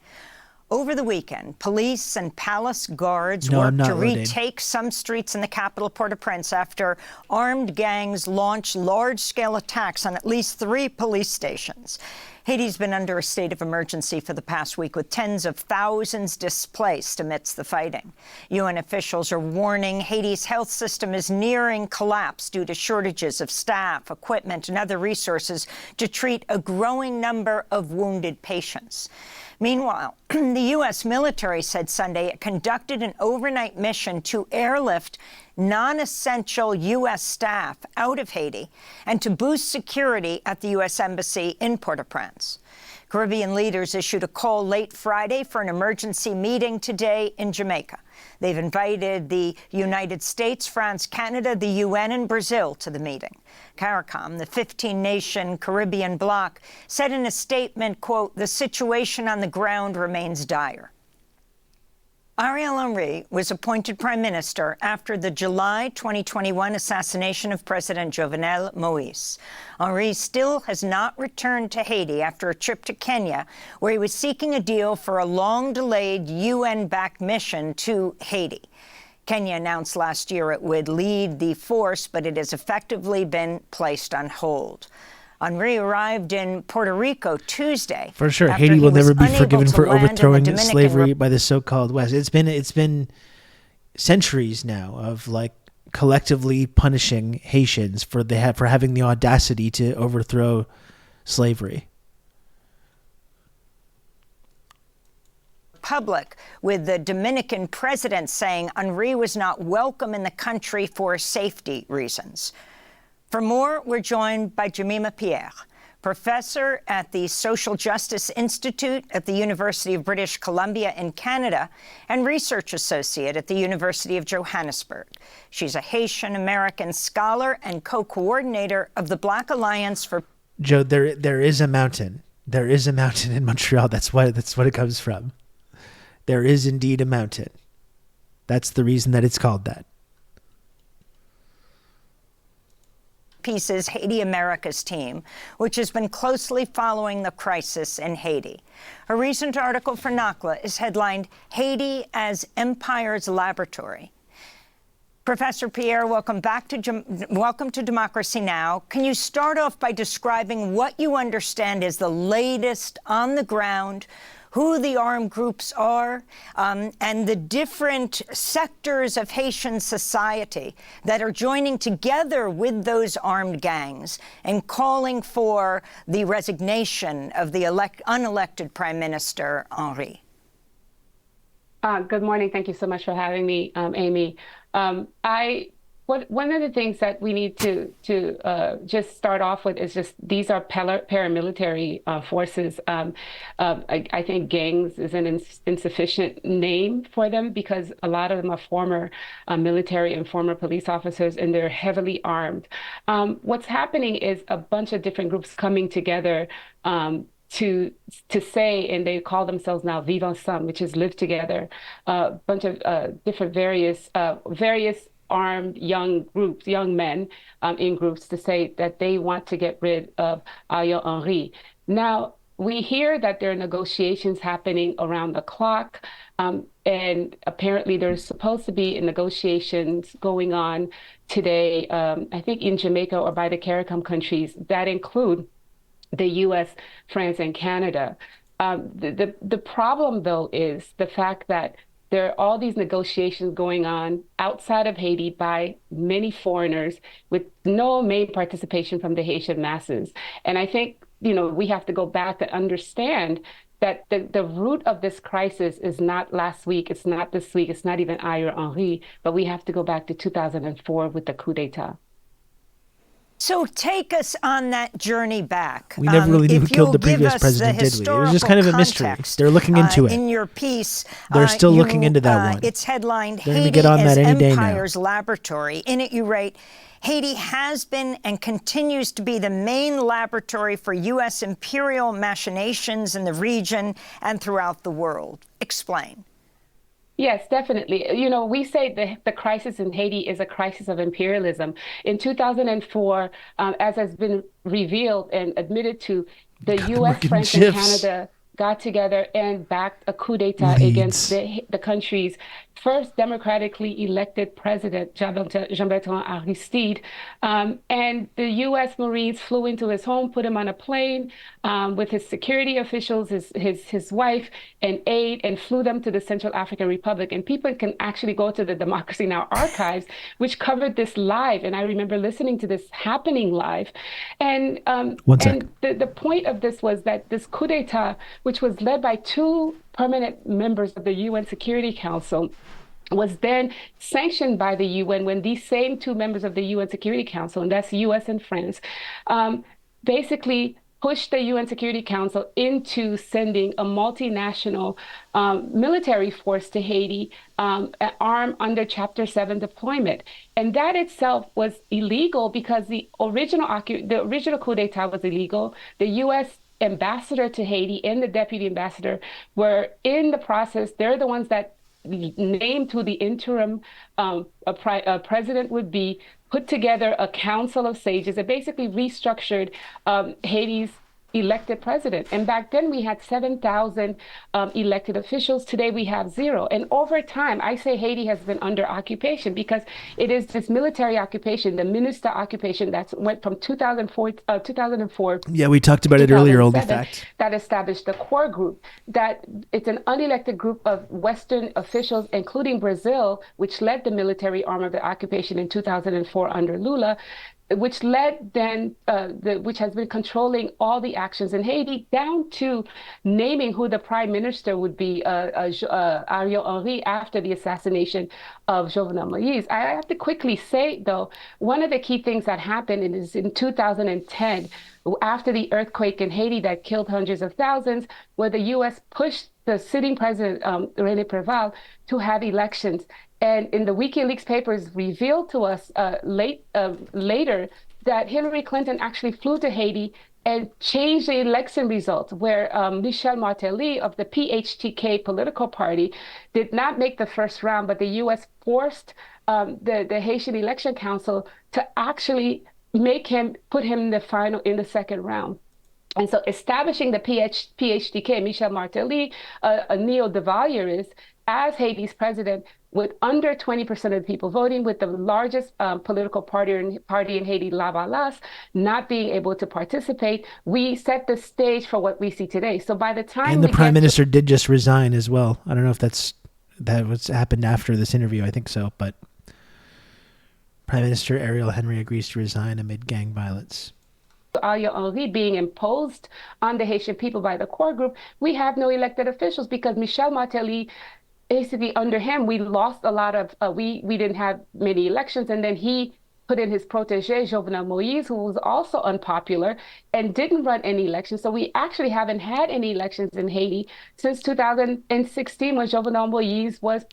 Over the weekend, police and palace guards worked to retake some streets in the capital, Port-au-Prince, after armed gangs launched large-scale attacks on at least 3 police stations. Haiti's been under a state of emergency for the past week, with tens of thousands displaced amidst the fighting. UN officials are warning Haiti's health system is nearing collapse due to shortages of staff, equipment, and other resources to treat a growing number of wounded patients. Meanwhile, the U.S. military said Sunday it conducted an overnight mission to airlift non-essential U.S. staff out of Haiti and to boost security at the U.S. Embassy in Port-au-Prince. Caribbean leaders issued a call late Friday for an emergency meeting today in Jamaica. They've invited the United States, France, Canada, the UN, and Brazil to the meeting. CARICOM, the 15-nation Caribbean bloc, said in a statement, quote, "The situation on the ground remains dire." Ariel Henry was appointed prime minister after the July 2021 assassination of President Jovenel Moïse. Henry still has not returned to Haiti after a trip to Kenya, where he was seeking a deal for a long-delayed UN-backed mission to Haiti. Kenya announced last year it would lead the force, but it has effectively been placed on hold. Henry arrived in Puerto Rico Tuesday. For sure, Haiti will never be forgiven for overthrowing slavery by the so-called West. It's been centuries now of like collectively punishing Haitians for having the audacity to overthrow slavery. Public, with the Dominican president saying Henry was not welcome in the country for safety reasons. For more, we're joined by Jemima Pierre, professor at the Social Justice Institute at the University of British Columbia in Canada and research associate at the University of Johannesburg. She's a Haitian-American scholar and co-coordinator of the Black Alliance for... Joe, there is a mountain. There is a mountain in Montreal. That's what it comes from. There is indeed a mountain. That's the reason that it's called that. Peace's Haiti Americas team, which has been closely following the crisis in Haiti. A recent article for NACLA is headlined, "Haiti as Empire's Laboratory." Professor Pierre, welcome to Democracy Now! Can you start off by describing what you understand is the latest on the ground, who the armed groups are, and the different sectors of Haitian society that are joining together with those armed gangs and calling for the resignation of the unelected Prime Minister, Henry? Good morning. Thank you so much for having me, Amy. One of the things that we need to just start off with is just these are paramilitary forces. I think gangs is an insufficient name for them because a lot of them are former military and former police officers, and they're heavily armed. What's happening is a bunch of different groups coming together to say, and they call themselves now Vivre Ensemble, which is live together. A bunch of different various armed young men in groups to say that they want to get rid of Ariel Henry. Now, we hear that there are negotiations happening around the clock, and apparently there's supposed to be negotiations going on today, I think in Jamaica or by the CARICOM countries that include the U.S., France, and Canada. The problem, though, is the fact that there are all these negotiations going on outside of Haiti by many foreigners with no main participation from the Haitian masses. And I think, we have to go back and understand that the root of this crisis is not last week, it's not this week, it's not even Ariel Henry, but we have to go back to 2004 with the coup d'etat. So take us on that journey back. We never really knew who killed the previous president, did we? It was just kind of a mystery. They're looking into it. In your piece, they're still looking into that one. It's headlined, Haiti as Empire's Laboratory. In it, you write, Haiti has been and continues to be the main laboratory for U.S. imperial machinations in the region and throughout the world. Explain. Yes, definitely. You know, we say the crisis in Haiti is a crisis of imperialism. In 2004, as has been revealed and admitted to, the U.S., France, and Canada got together and backed a coup d'etat against the country's first democratically elected president, Jean-Bertrand Aristide. And the U.S. Marines flew into his home, put him on a plane with his security officials, his wife, and aide, and flew them to the Central African Republic. And people can actually go to the Democracy Now! Archives, which covered this live. And I remember listening to this happening live. And, the point of this was that this coup d'etat, which was led by two permanent members of the UN Security Council, was then sanctioned by the UN when these same two members of the UN Security Council, and that's US and France, basically pushed the UN Security Council into sending a multinational military force to Haiti, armed under Chapter 7 deployment. And that itself was illegal because the original coup d'etat was illegal. The US ambassador to Haiti and the deputy ambassador were in the process. They're the ones that named who the interim president would be, put together a council of sages that basically restructured Haiti's elected president. And back then we had 7,000 elected officials. Today we have 0. And over time, I say Haiti has been under occupation because it is this military occupation, the MINUSTA occupation that went from 2004. Yeah, we talked about it earlier, old fact. That established the core group. That it's an unelected group of Western officials, including Brazil, which led the military arm of the occupation in 2004 under Lula, which led then, which has been controlling all the actions in Haiti, down to naming who the prime minister would be, Ariel Henry, after the assassination of Jovenel Moïse. I have to quickly say, though, one of the key things that happened is in 2010, after the earthquake in Haiti that killed hundreds of thousands, where the U.S. pushed the sitting president, René Préval, to have elections. And in the WikiLeaks papers revealed to us later that Hillary Clinton actually flew to Haiti and changed the election results, where Michel Martelly of the PHTK political party did not make the first round, but the U.S. forced the Haitian Election Council to actually put him in the second round. And so establishing the PHTK, Michel Martelly, a neo-Duvalier, as Haiti's president, with under 20% of the people voting, with the largest political party in Haiti, La Balance, not being able to participate, we set the stage for what we see today. So by the time the prime minister did just resign as well. I don't know if that was happened after this interview. I think so, but Prime Minister Ariel Henry agrees to resign amid gang violence. Ariel Henry being imposed on the Haitian people by the core group, we have no elected officials because Michel Martelly, basically under him, we lost a lot of, we didn't have many elections, and then he put in his protege, Jovenel Moïse, who was also unpopular and didn't run any elections. So we actually haven't had any elections in Haiti since 2016, when Jovenel Moïse was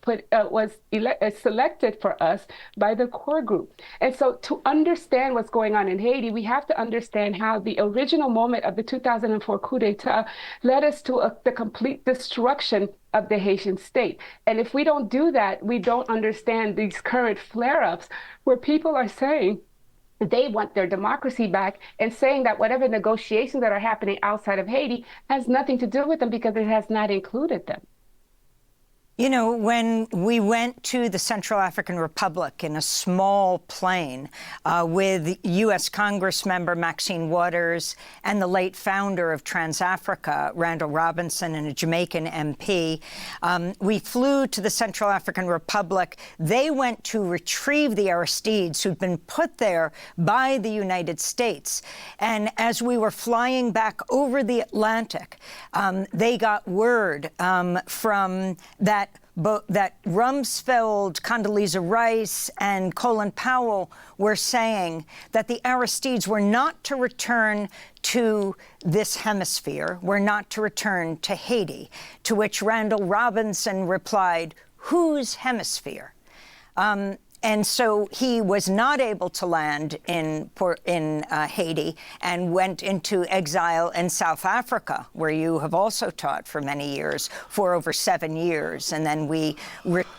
selected for us by the core group. And so to understand what's going on in Haiti, we have to understand how the original moment of the 2004 coup d'etat led us to the complete destruction of the Haitian state. And if we don't do that, we don't understand these current flare-ups where people are saying they want their democracy back and saying that whatever negotiations that are happening outside of Haiti has nothing to do with them because it has not included them. You know, when we went to the Central African Republic in a small plane with U.S. Congress member Maxine Waters and the late founder of Trans-Africa, Randall Robinson, and a Jamaican MP, we flew to the Central African Republic. They went to retrieve the Aristides who'd been put there by the United States. And as we were flying back over the Atlantic, they got word from that Rumsfeld, Condoleezza Rice, and Colin Powell were saying that the Aristides were not to return to this hemisphere, were not to return to Haiti, to which Randall Robinson replied, "Whose hemisphere?" And so he was not able to land in Haiti and went into exile in South Africa, where you have also taught for many years, for over 7 years. And then we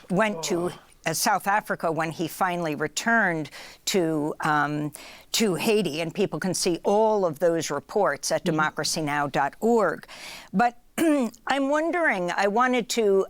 went to South Africa when he finally returned to Haiti. And people can see all of those reports at democracynow.org. But I'm wondering, I wanted to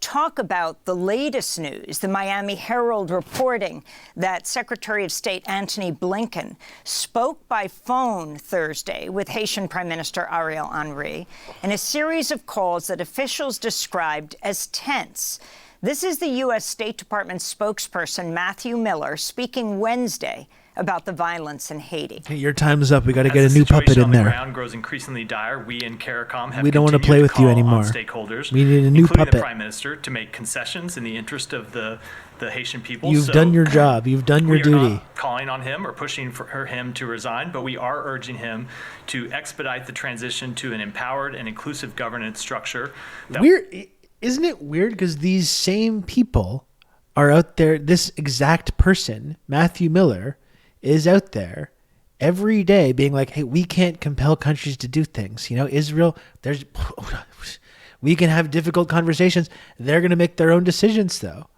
talk about the latest news, the Miami Herald reporting that Secretary of State Antony Blinken spoke by phone Thursday with Haitian Prime Minister Ariel Henry in a series of calls that officials described as tense. This is the U.S. State Department spokesperson Matthew Miller speaking Wednesday about the violence in Haiti. Hey, your time is up. We got to get a new puppet in there. The ground grows increasingly dire. We in CARICOM have we don't want to play with you anymore. Stakeholders, we need a new including puppet. The Prime Minister, to make concessions in the interest of the Haitian people. You've done your job. You've done your duty. We are not calling on him or pushing for him to resign, but we are urging him to expedite the transition to an empowered and inclusive governance structure. Isn't it weird? Because these same people are out there. This exact person, Matthew Miller, is out there every day being like, hey, we can't compel countries to do things. You know, Israel, we can have difficult conversations. They're going to make their own decisions, though.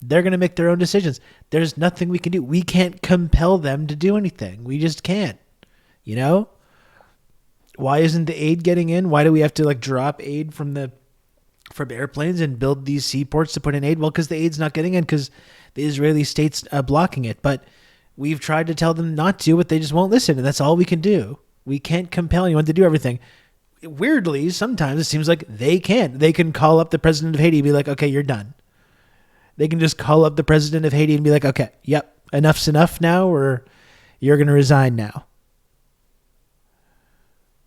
They're going to make their own decisions. There's nothing we can do. We can't compel them to do anything. We just can't, you know? Why isn't the aid getting in? Why do we have to drop aid from airplanes and build these seaports to put in aid? Well, because the aid's not getting in because the Israeli state's blocking it. But we've tried to tell them not to, but they just won't listen, and that's all we can do. We can't compel anyone to do everything. Weirdly, sometimes it seems like they can't. They can call up the president of Haiti and be like, okay, you're done. They can just call up the president of Haiti and be like, okay, yep, enough's enough now, or you're going to resign now.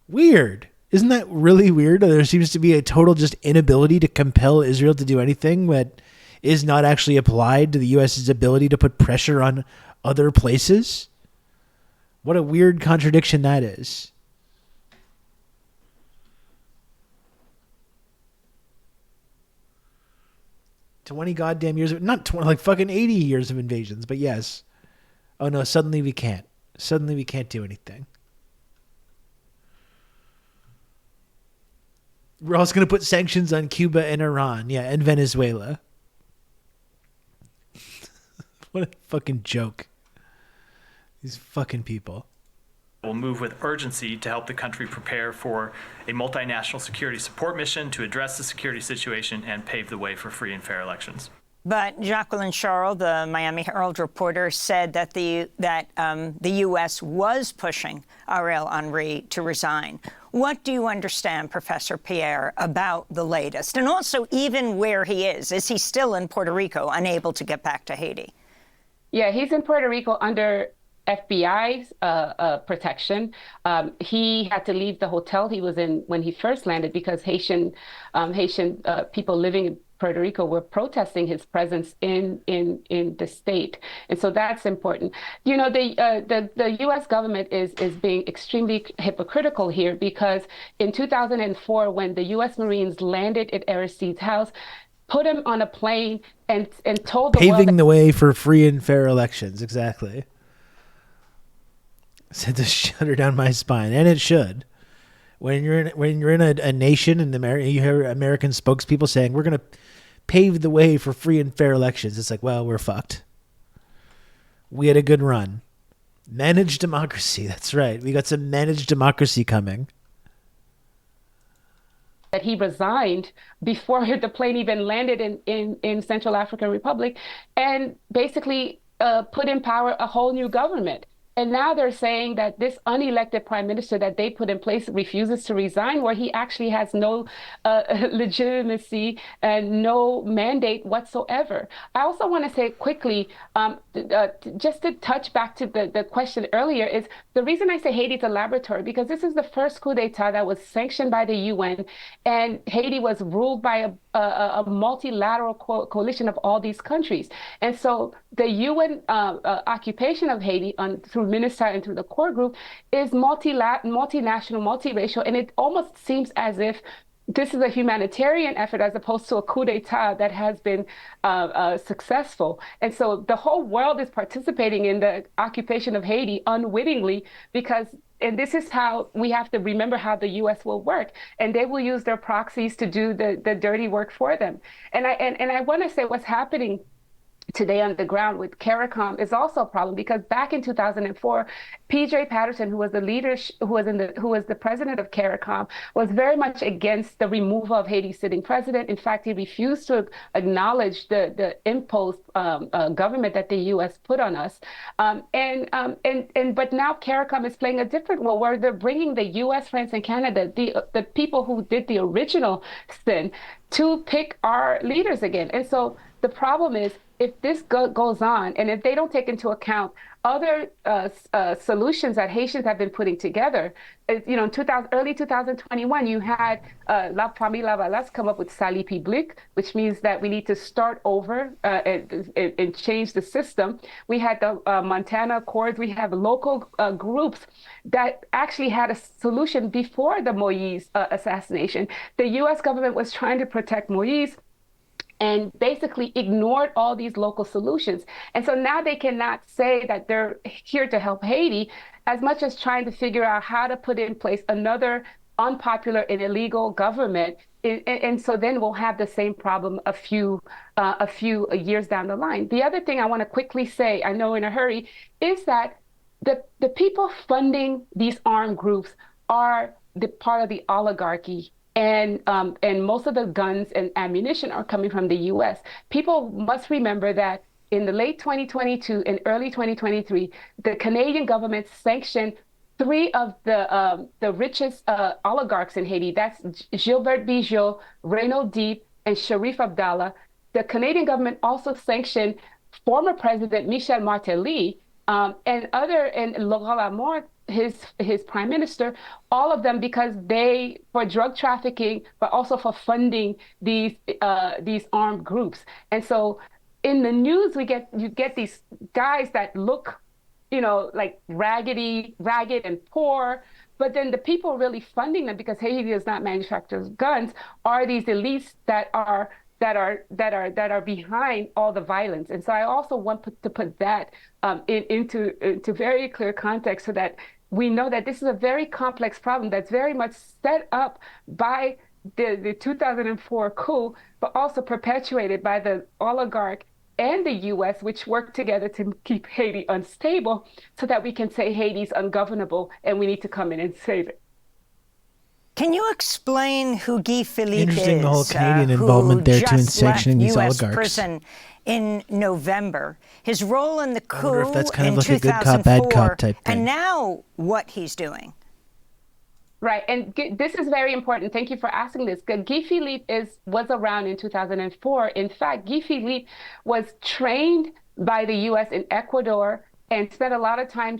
Weird. Isn't that really weird? There seems to be a total just inability to compel Israel to do anything that is not actually applied to the U.S.'s ability to put pressure on other places. What a weird contradiction that is. 20 goddamn years of, not 20, like fucking 80 years of invasions, but yes. Oh no, suddenly we can't. Suddenly we can't do anything. We're also going to put sanctions on Cuba and Iran. Yeah, and Venezuela. What a fucking joke. These fucking people. We'll move with urgency to help the country prepare for a multinational security support mission to address the security situation and pave the way for free and fair elections. But Jacqueline Charles, the Miami Herald reporter, said that the U.S. was pushing Ariel Henry to resign. What do you understand, Professor Pierre, about the latest? And also even where he is. Is he still in Puerto Rico, unable to get back to Haiti? Yeah, he's in Puerto Rico under FBI's protection. He had to leave the hotel he was in when he first landed because Haitian people living in Puerto Rico were protesting his presence in the state, and so that's important. You know, the U.S. government is being extremely hypocritical here because in 2004, when the U.S. Marines landed at Aristide's house, put him on a plane and told the world paving the way for free and fair elections. Exactly. Said to shudder down my spine, and it should. When you're in a nation and you hear American spokespeople saying we're going to pave the way for free and fair elections, it's like, well, we're fucked. We had a good run. Managed democracy. That's right. We got some managed democracy coming. that he resigned before the plane even landed in Central African Republic, and basically put in power a whole new government. And now they're saying that this unelected prime minister that they put in place refuses to resign, where he actually has no legitimacy and no mandate whatsoever. I also want to say quickly, just to touch back to the question earlier, is the reason I say Haiti's a laboratory, because this is the first coup d'etat that was sanctioned by the UN, and Haiti was ruled by a multilateral coalition of all these countries. And so the UN occupation of Haiti through MINUSTAH and through the core group is multinational, multiracial, and it almost seems as if this is a humanitarian effort as opposed to a coup d'etat that has been successful. And so the whole world is participating in the occupation of Haiti unwittingly because, and this is how we have to remember how the U.S. will work. And they will use their proxies to do the dirty work for them. And I want to say what's happening today on the ground with CARICOM is also a problem because back in 2004, P.J. Patterson, who was the president of CARICOM, was very much against the removal of Haiti's sitting president. In fact, he refused to acknowledge the imposed government that the U.S. put on us. But now CARICOM is playing a different role where they're bringing the U.S., France, and Canada, the people who did the original sin, to pick our leaders again. And so the problem is, if this goes on, and if they don't take into account other solutions that Haitians have been putting together, in early 2021, you had La Famille Lavalas come up with Salut Public, which means that we need to start over and change the system. We had the Montana Accords. We have local groups that actually had a solution before the Moïse assassination. The U.S. government was trying to protect Moïse and basically ignored all these local solutions. And so now they cannot say that they're here to help Haiti as much as trying to figure out how to put in place another unpopular and illegal government. And so then we'll have the same problem a few years down the line. The other thing I want to quickly say, I know in a hurry, is that the people funding these armed groups are the part of the oligarchy. And most of the guns and ammunition are coming from the U.S. People must remember that in the late 2022 and early 2023, the Canadian government sanctioned 3 of the richest oligarchs in Haiti. That's Gilbert Bijou, Renaud Deep, and Sharif Abdallah. The Canadian government also sanctioned former President Michel Martelly and Laurent Lamont, his prime minister, all of them because for drug trafficking, but also for funding these armed groups. And so in the news, you get these guys that look, like ragged and poor, but then the people really funding them, because Haiti does not manufacture guns, are these elites that are behind all the violence. And so I also want to put that into very clear context so that we know that this is a very complex problem that's very much set up by the 2004 coup, but also perpetuated by the oligarch and the U.S., which work together to keep Haiti unstable so that we can say Haiti's ungovernable and we need to come in and save it. Can you explain who Guy Philippe Interesting, is? the whole Canadian involvement there too in sanctioning these US oligarchs. Prison in November. His role in the coup I wonder if that's kind in of like a good cop, bad cop type thing. And now what he's doing. Right, and this is very important. Thank you for asking this. Guy Philippe was around in 2004. In fact, Guy Philippe was trained by the U.S. in Ecuador and spent a lot of time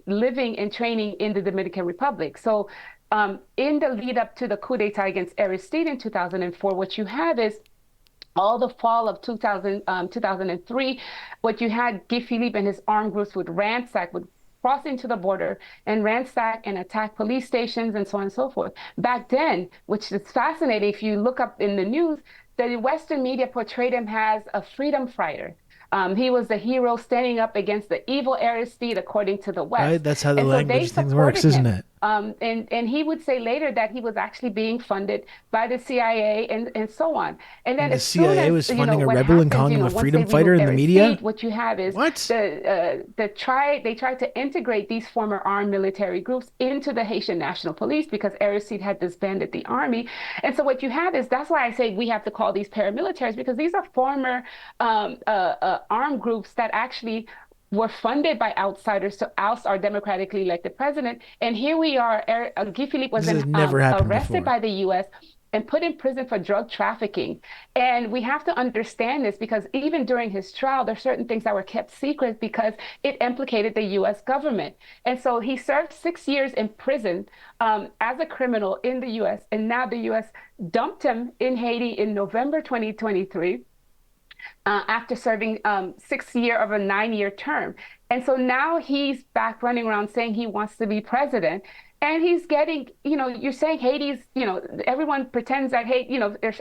living and training in the Dominican Republic. So in the lead up to the coup d'etat against Aristide in 2004, what you have is all the fall of 2003, what you had Guy Philippe and his armed groups would cross into the border and ransack and attack police stations and so on and so forth. Back then, which is fascinating, if you look up in the news, the Western media portrayed him as a freedom fighter. He was the hero standing up against the evil Aristide, according to the West. Right, that's how the language thing works, isn't it? And he would say later that he was actually being funded by the CIA and so on. And then the CIA was funding a rebel and calling him a freedom fighter in the media? What you have is they tried to integrate these former armed military groups into the Haitian National Police because Aristide had disbanded the army. And so what you have is, that's why I say we have to call these paramilitaries, because these are former armed groups that actually were funded by outsiders to oust our democratically elected president. And here we are, Guy Philippe was arrested by the U.S. and put in prison for drug trafficking. And we have to understand this because even during his trial, there are certain things that were kept secret because it implicated the U.S. government. And so he served 6 years in prison as a criminal in the U.S. And now the U.S. dumped him in Haiti in November 2023. After serving 6 years of a 9-year term. And so now he's back running around saying he wants to be president. And he's getting, you're saying Haiti's, everyone pretends that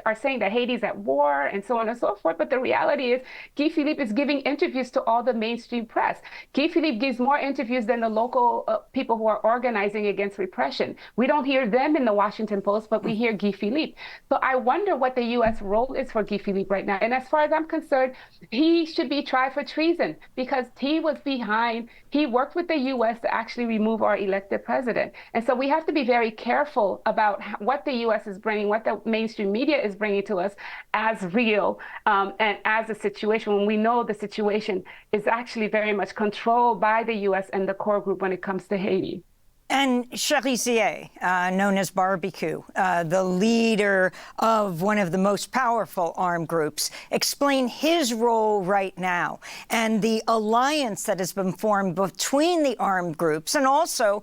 are saying that Haiti's at war and so on and so forth. But the reality is Guy Philippe is giving interviews to all the mainstream press. Guy Philippe gives more interviews than the local people who are organizing against repression. We don't hear them in the Washington Post, but we hear Guy Philippe. So I wonder what the U.S. role is for Guy Philippe right now. And as far as I'm concerned, he should be tried for treason because he worked with the U.S. to actually remove our elected president. And so we have to be very careful about what the U.S. is bringing, what the mainstream media is bringing to us as real and as a situation when we know the situation is actually very much controlled by the U.S. and the core group when it comes to Haiti. And Cherizier, known as Barbecue, the leader of one of the most powerful armed groups, explain his role right now and the alliance that has been formed between the armed groups and also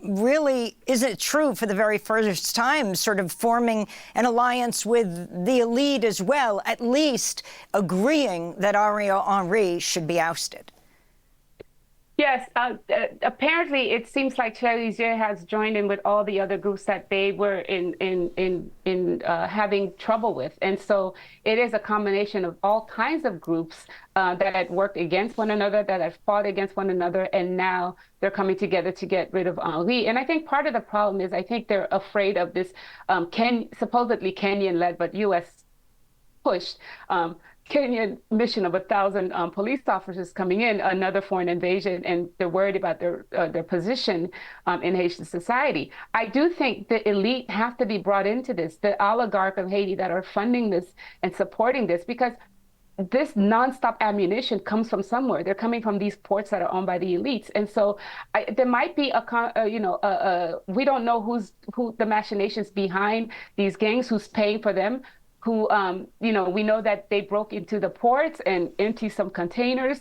really, is it true, for the very first time, sort of forming an alliance with the elite as well, at least agreeing that Ariel Henry should be ousted? Yes, apparently it seems like Cherizier has joined in with all the other groups that they were in having trouble with. And so it is a combination of all kinds of groups that had worked against one another, that had fought against one another, and now they're coming together to get rid of Henri. And I think part of the problem is I think they're afraid of this supposedly Kenyan-led but U.S. pushed Kenyan mission of 1,000 police officers coming in, another foreign invasion, and they're worried about their position in Haitian society. I do think the elite have to be brought into this, the oligarch of Haiti that are funding this and supporting this, because this nonstop ammunition comes from somewhere. They're coming from these ports that are owned by the elites. And so there might be we don't know who the machinations behind these gangs, who's paying for them, who, we know that they broke into the ports and emptied some containers,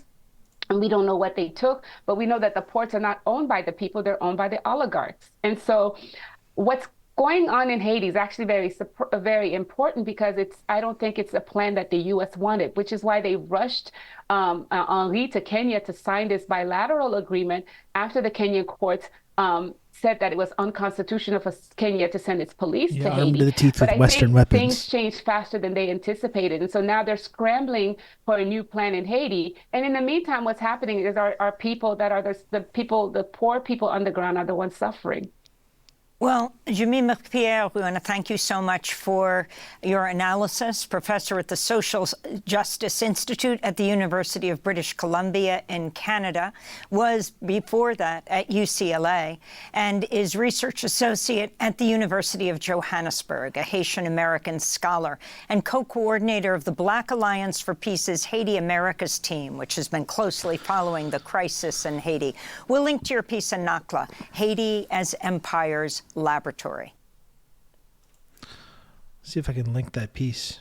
and we don't know what they took, but we know that the ports are not owned by the people, they're owned by the oligarchs. And so what's going on in Haiti is actually very important because I don't think it's a plan that the U.S. wanted, which is why they rushed Henri to Kenya to sign this bilateral agreement after the Kenyan courts said that it was unconstitutional for Kenya to send its police to Haiti. Armed to the teeth with but Western I think weapons. Things changed faster than they anticipated. And so now they're scrambling for a new plan in Haiti. And in the meantime, what's happening is our people that are the poor people on the ground are the ones suffering. Well, Jimmy McPierre, we want to thank you so much for your analysis. Professor at the Social Justice Institute at the University of British Columbia in Canada, was before that at UCLA, and is research associate at the University of Johannesburg, a Haitian-American scholar, and co-coordinator of the Black Alliance for Peace's Haiti Americas team, which has been closely following the crisis in Haiti. We'll link to your piece in NACLA, Haiti as Empire's Laboratory. See if I can link that piece.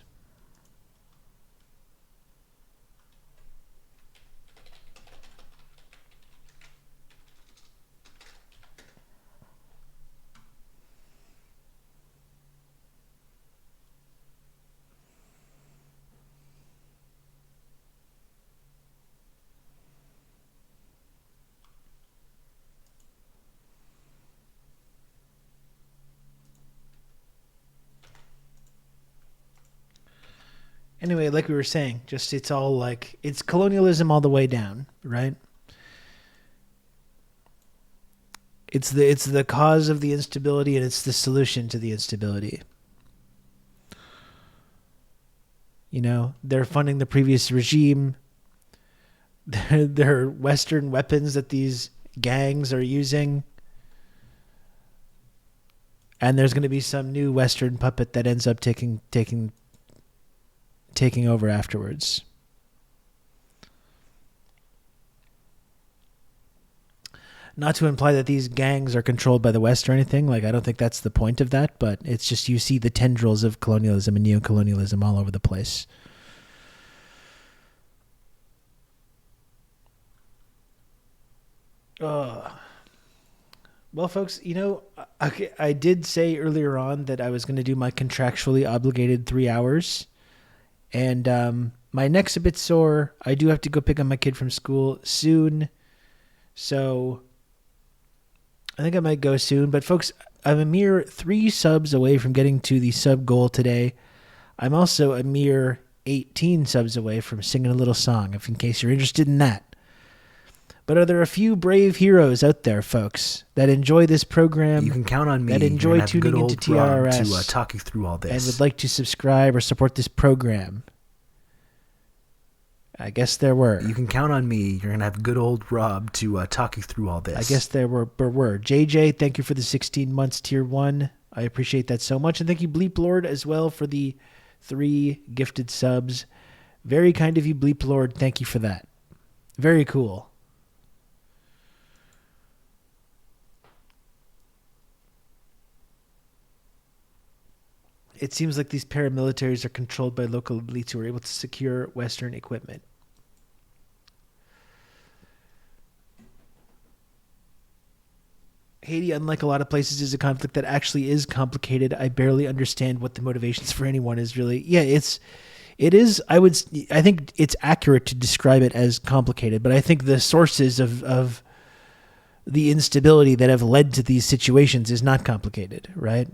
Anyway, like we were saying, just it's all like it's colonialism all the way down, right? It's the cause of the instability and it's the solution to the instability. You know, they're funding the previous regime. They're Western weapons that these gangs are using. And there's going to be some new Western puppet that ends up taking over afterwards. Not to imply that these gangs are controlled by the West or anything. Like, I don't think that's the point of that, but it's just you see the tendrils of colonialism and neocolonialism all over the place. Well, folks, you know, I did say earlier on that I was going to do my contractually obligated 3 hours. And my neck's a bit sore. I do have to go pick up my kid from school soon. So I think I might go soon. But folks, I'm a mere 3 subs away from getting to the sub goal today. I'm also a mere 18 subs away from singing a little song, if in case you're interested in that. But are there a few brave heroes out there, folks, that enjoy this program? You can count on me. That enjoy tuning into TRRS to talk you through all this, and would like to subscribe or support this program. I guess there were. You can count on me. You're gonna have good old Rob to talk you through all this. I guess there were. JJ, thank you for the 16 months tier 1. I appreciate that so much, and thank you, Bleep Lord, as well for the 3 gifted subs. Very kind of you, Bleep Lord. Thank you for that. Very cool. It seems like these paramilitaries are controlled by local elites who are able to secure Western equipment. Haiti, unlike a lot of places, is a conflict that actually is complicated. I barely understand what the motivations for anyone is really. Yeah, it is. I think it's accurate to describe it as complicated, but I think the sources of the instability that have led to these situations is not complicated, right?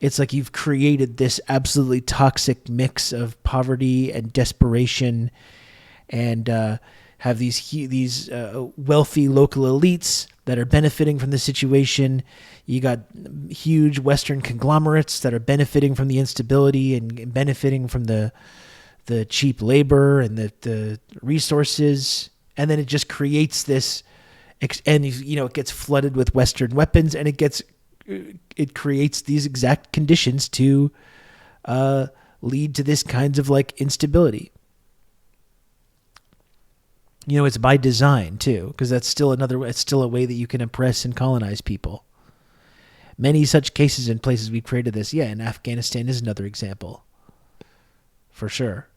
It's like you've created this absolutely toxic mix of poverty and desperation, and have these wealthy local elites that are benefiting from the situation. You got huge Western conglomerates that are benefiting from the instability and benefiting from the cheap labor and the resources, and then it just creates this, and it gets flooded with Western weapons, and it creates these exact conditions to lead to this kinds of like instability. It's by design too, because it's still a way that you can oppress and colonize people. Many such cases in places we've created this. Yeah, and Afghanistan is another example. For sure.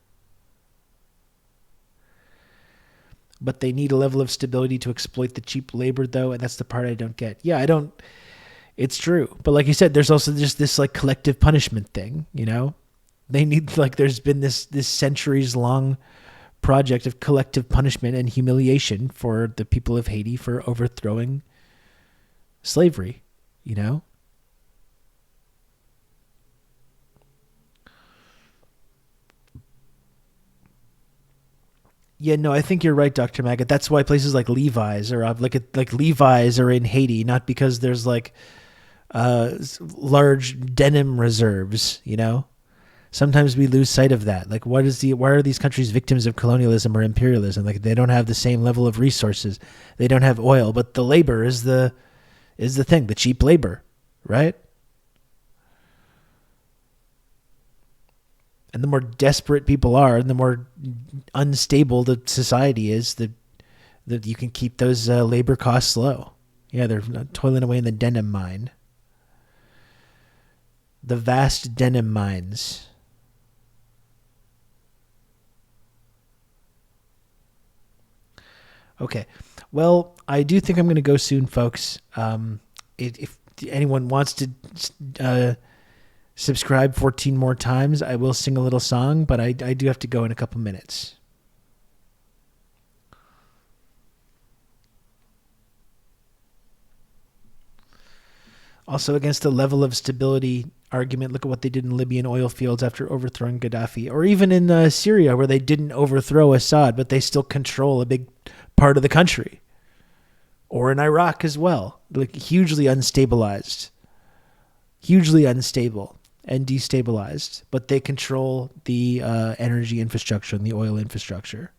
But they need a level of stability to exploit the cheap labor, though, and that's the part I don't get. Yeah, it's true. But like you said, there's also just this like collective punishment thing, They need, there's been this centuries long project of collective punishment and humiliation for the people of Haiti for overthrowing slavery, Yeah, no, I think you're right, Dr. Maggot. That's why places like Levi's are up. Like Levi's are in Haiti, not because there's large denim reserves, Sometimes we lose sight of that. Why are these countries victims of colonialism or imperialism? They don't have the same level of resources. They don't have oil, but the labor is the thing, the cheap labor, right? And the more desperate people are, and the more unstable the society is, that you can keep those labor costs low. Yeah, they're toiling away in the denim mine. The vast denim mines. Okay. Well, I do think I'm going to go soon, folks. If anyone wants to subscribe 14 more times, I will sing a little song, but I do have to go in a couple minutes. Also, against the level of stability argument, look at what they did in Libyan oil fields after overthrowing Gaddafi, or even in Syria, where they didn't overthrow Assad, but they still control a big part of the country, or in Iraq as well. Hugely unstabilized, hugely unstable and destabilized, but they control the energy infrastructure and the oil infrastructure.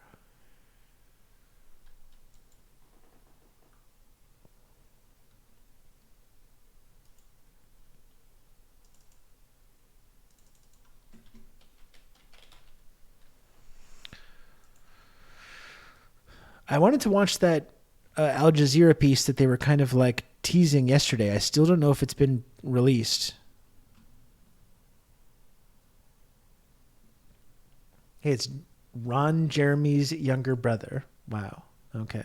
I wanted to watch that Al Jazeera piece that they were kind of teasing yesterday. I still don't know if it's been released. Hey, it's Ron Jeremy's younger brother. Wow. Okay.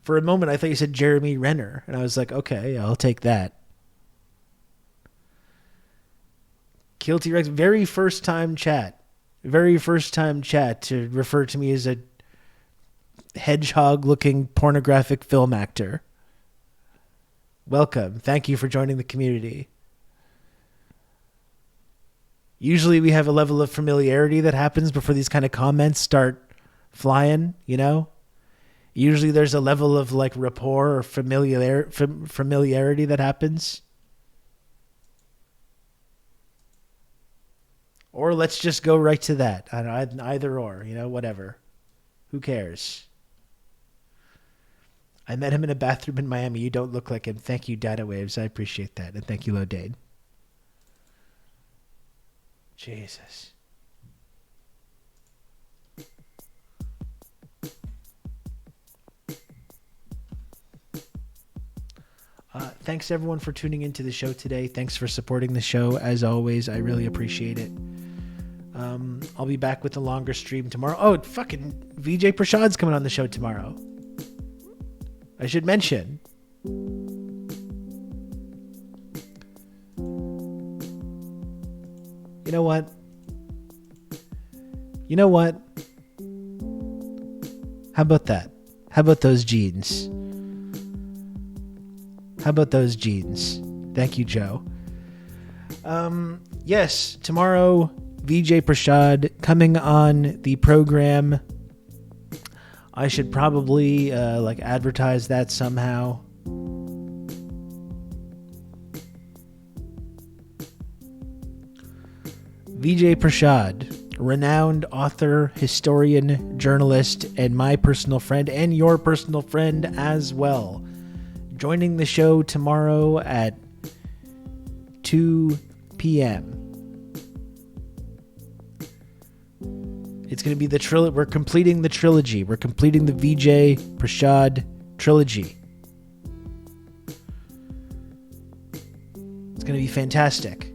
For a moment, I thought you said Jeremy Renner, and I was like, okay, I'll take that. Kill T-Rex, very first time chat to refer to me as hedgehog-looking pornographic film actor. Welcome. Thank you for joining the community. Usually we have a level of familiarity that happens before these kind of comments start flying, you know? Usually there's a level of like rapport or familiarity that happens. Or let's just go right to that. Either or, you know, whatever. Who cares? I met him in a bathroom in Miami. You don't look like him. Thank you, Data Waves. I appreciate that. And thank you, Lodane. Jesus. Thanks everyone for tuning into the show today. Thanks for supporting the show. As always, I really appreciate it. I'll be back with a longer stream tomorrow. Oh, fucking VJ Prashad's coming on the show tomorrow. I should mention. You know what? How about that? How about those jeans? Thank you, Joe. Yes, tomorrow, VJ Prashad coming on the program. I should probably advertise that somehow. VJ Prashad, renowned author, historian, journalist, and my personal friend, and your personal friend as well. Joining the show tomorrow at 2 p.m. It's going to be the trilogy. We're completing the trilogy. We're completing the VJ Prashad trilogy. It's going to be fantastic.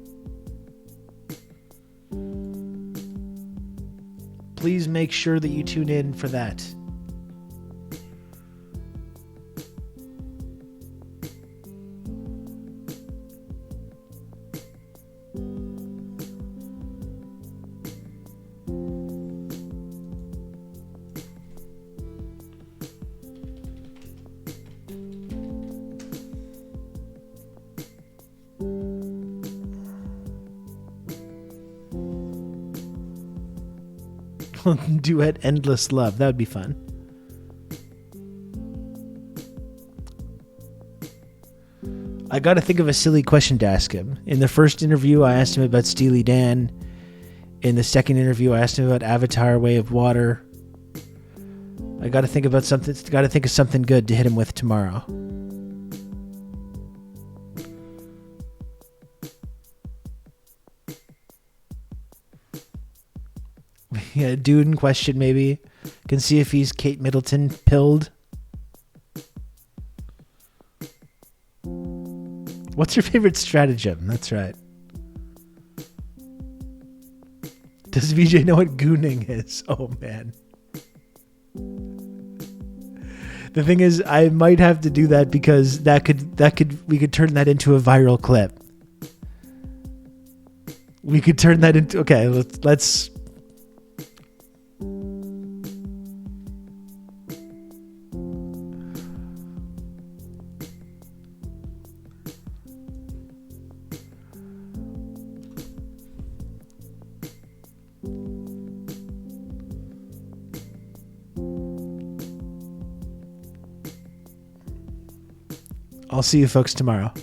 Please make sure that you tune in for that. Duet Endless Love. That would be fun. I got to think of a silly question to ask him. In the first interview, I asked him about Steely Dan. In the second interview, I asked him about Avatar: Way of Water. I got to think about something. Got to think of something good to hit him with tomorrow. Yeah, Dune question maybe. Can see if he's Kate Middleton pilled. What's your favorite stratagem? That's right. Does VJ know what gooning is? Oh man. The thing is, I might have to do that because we could turn that into a viral clip. We could turn that into okay. Let's. I'll see you folks tomorrow.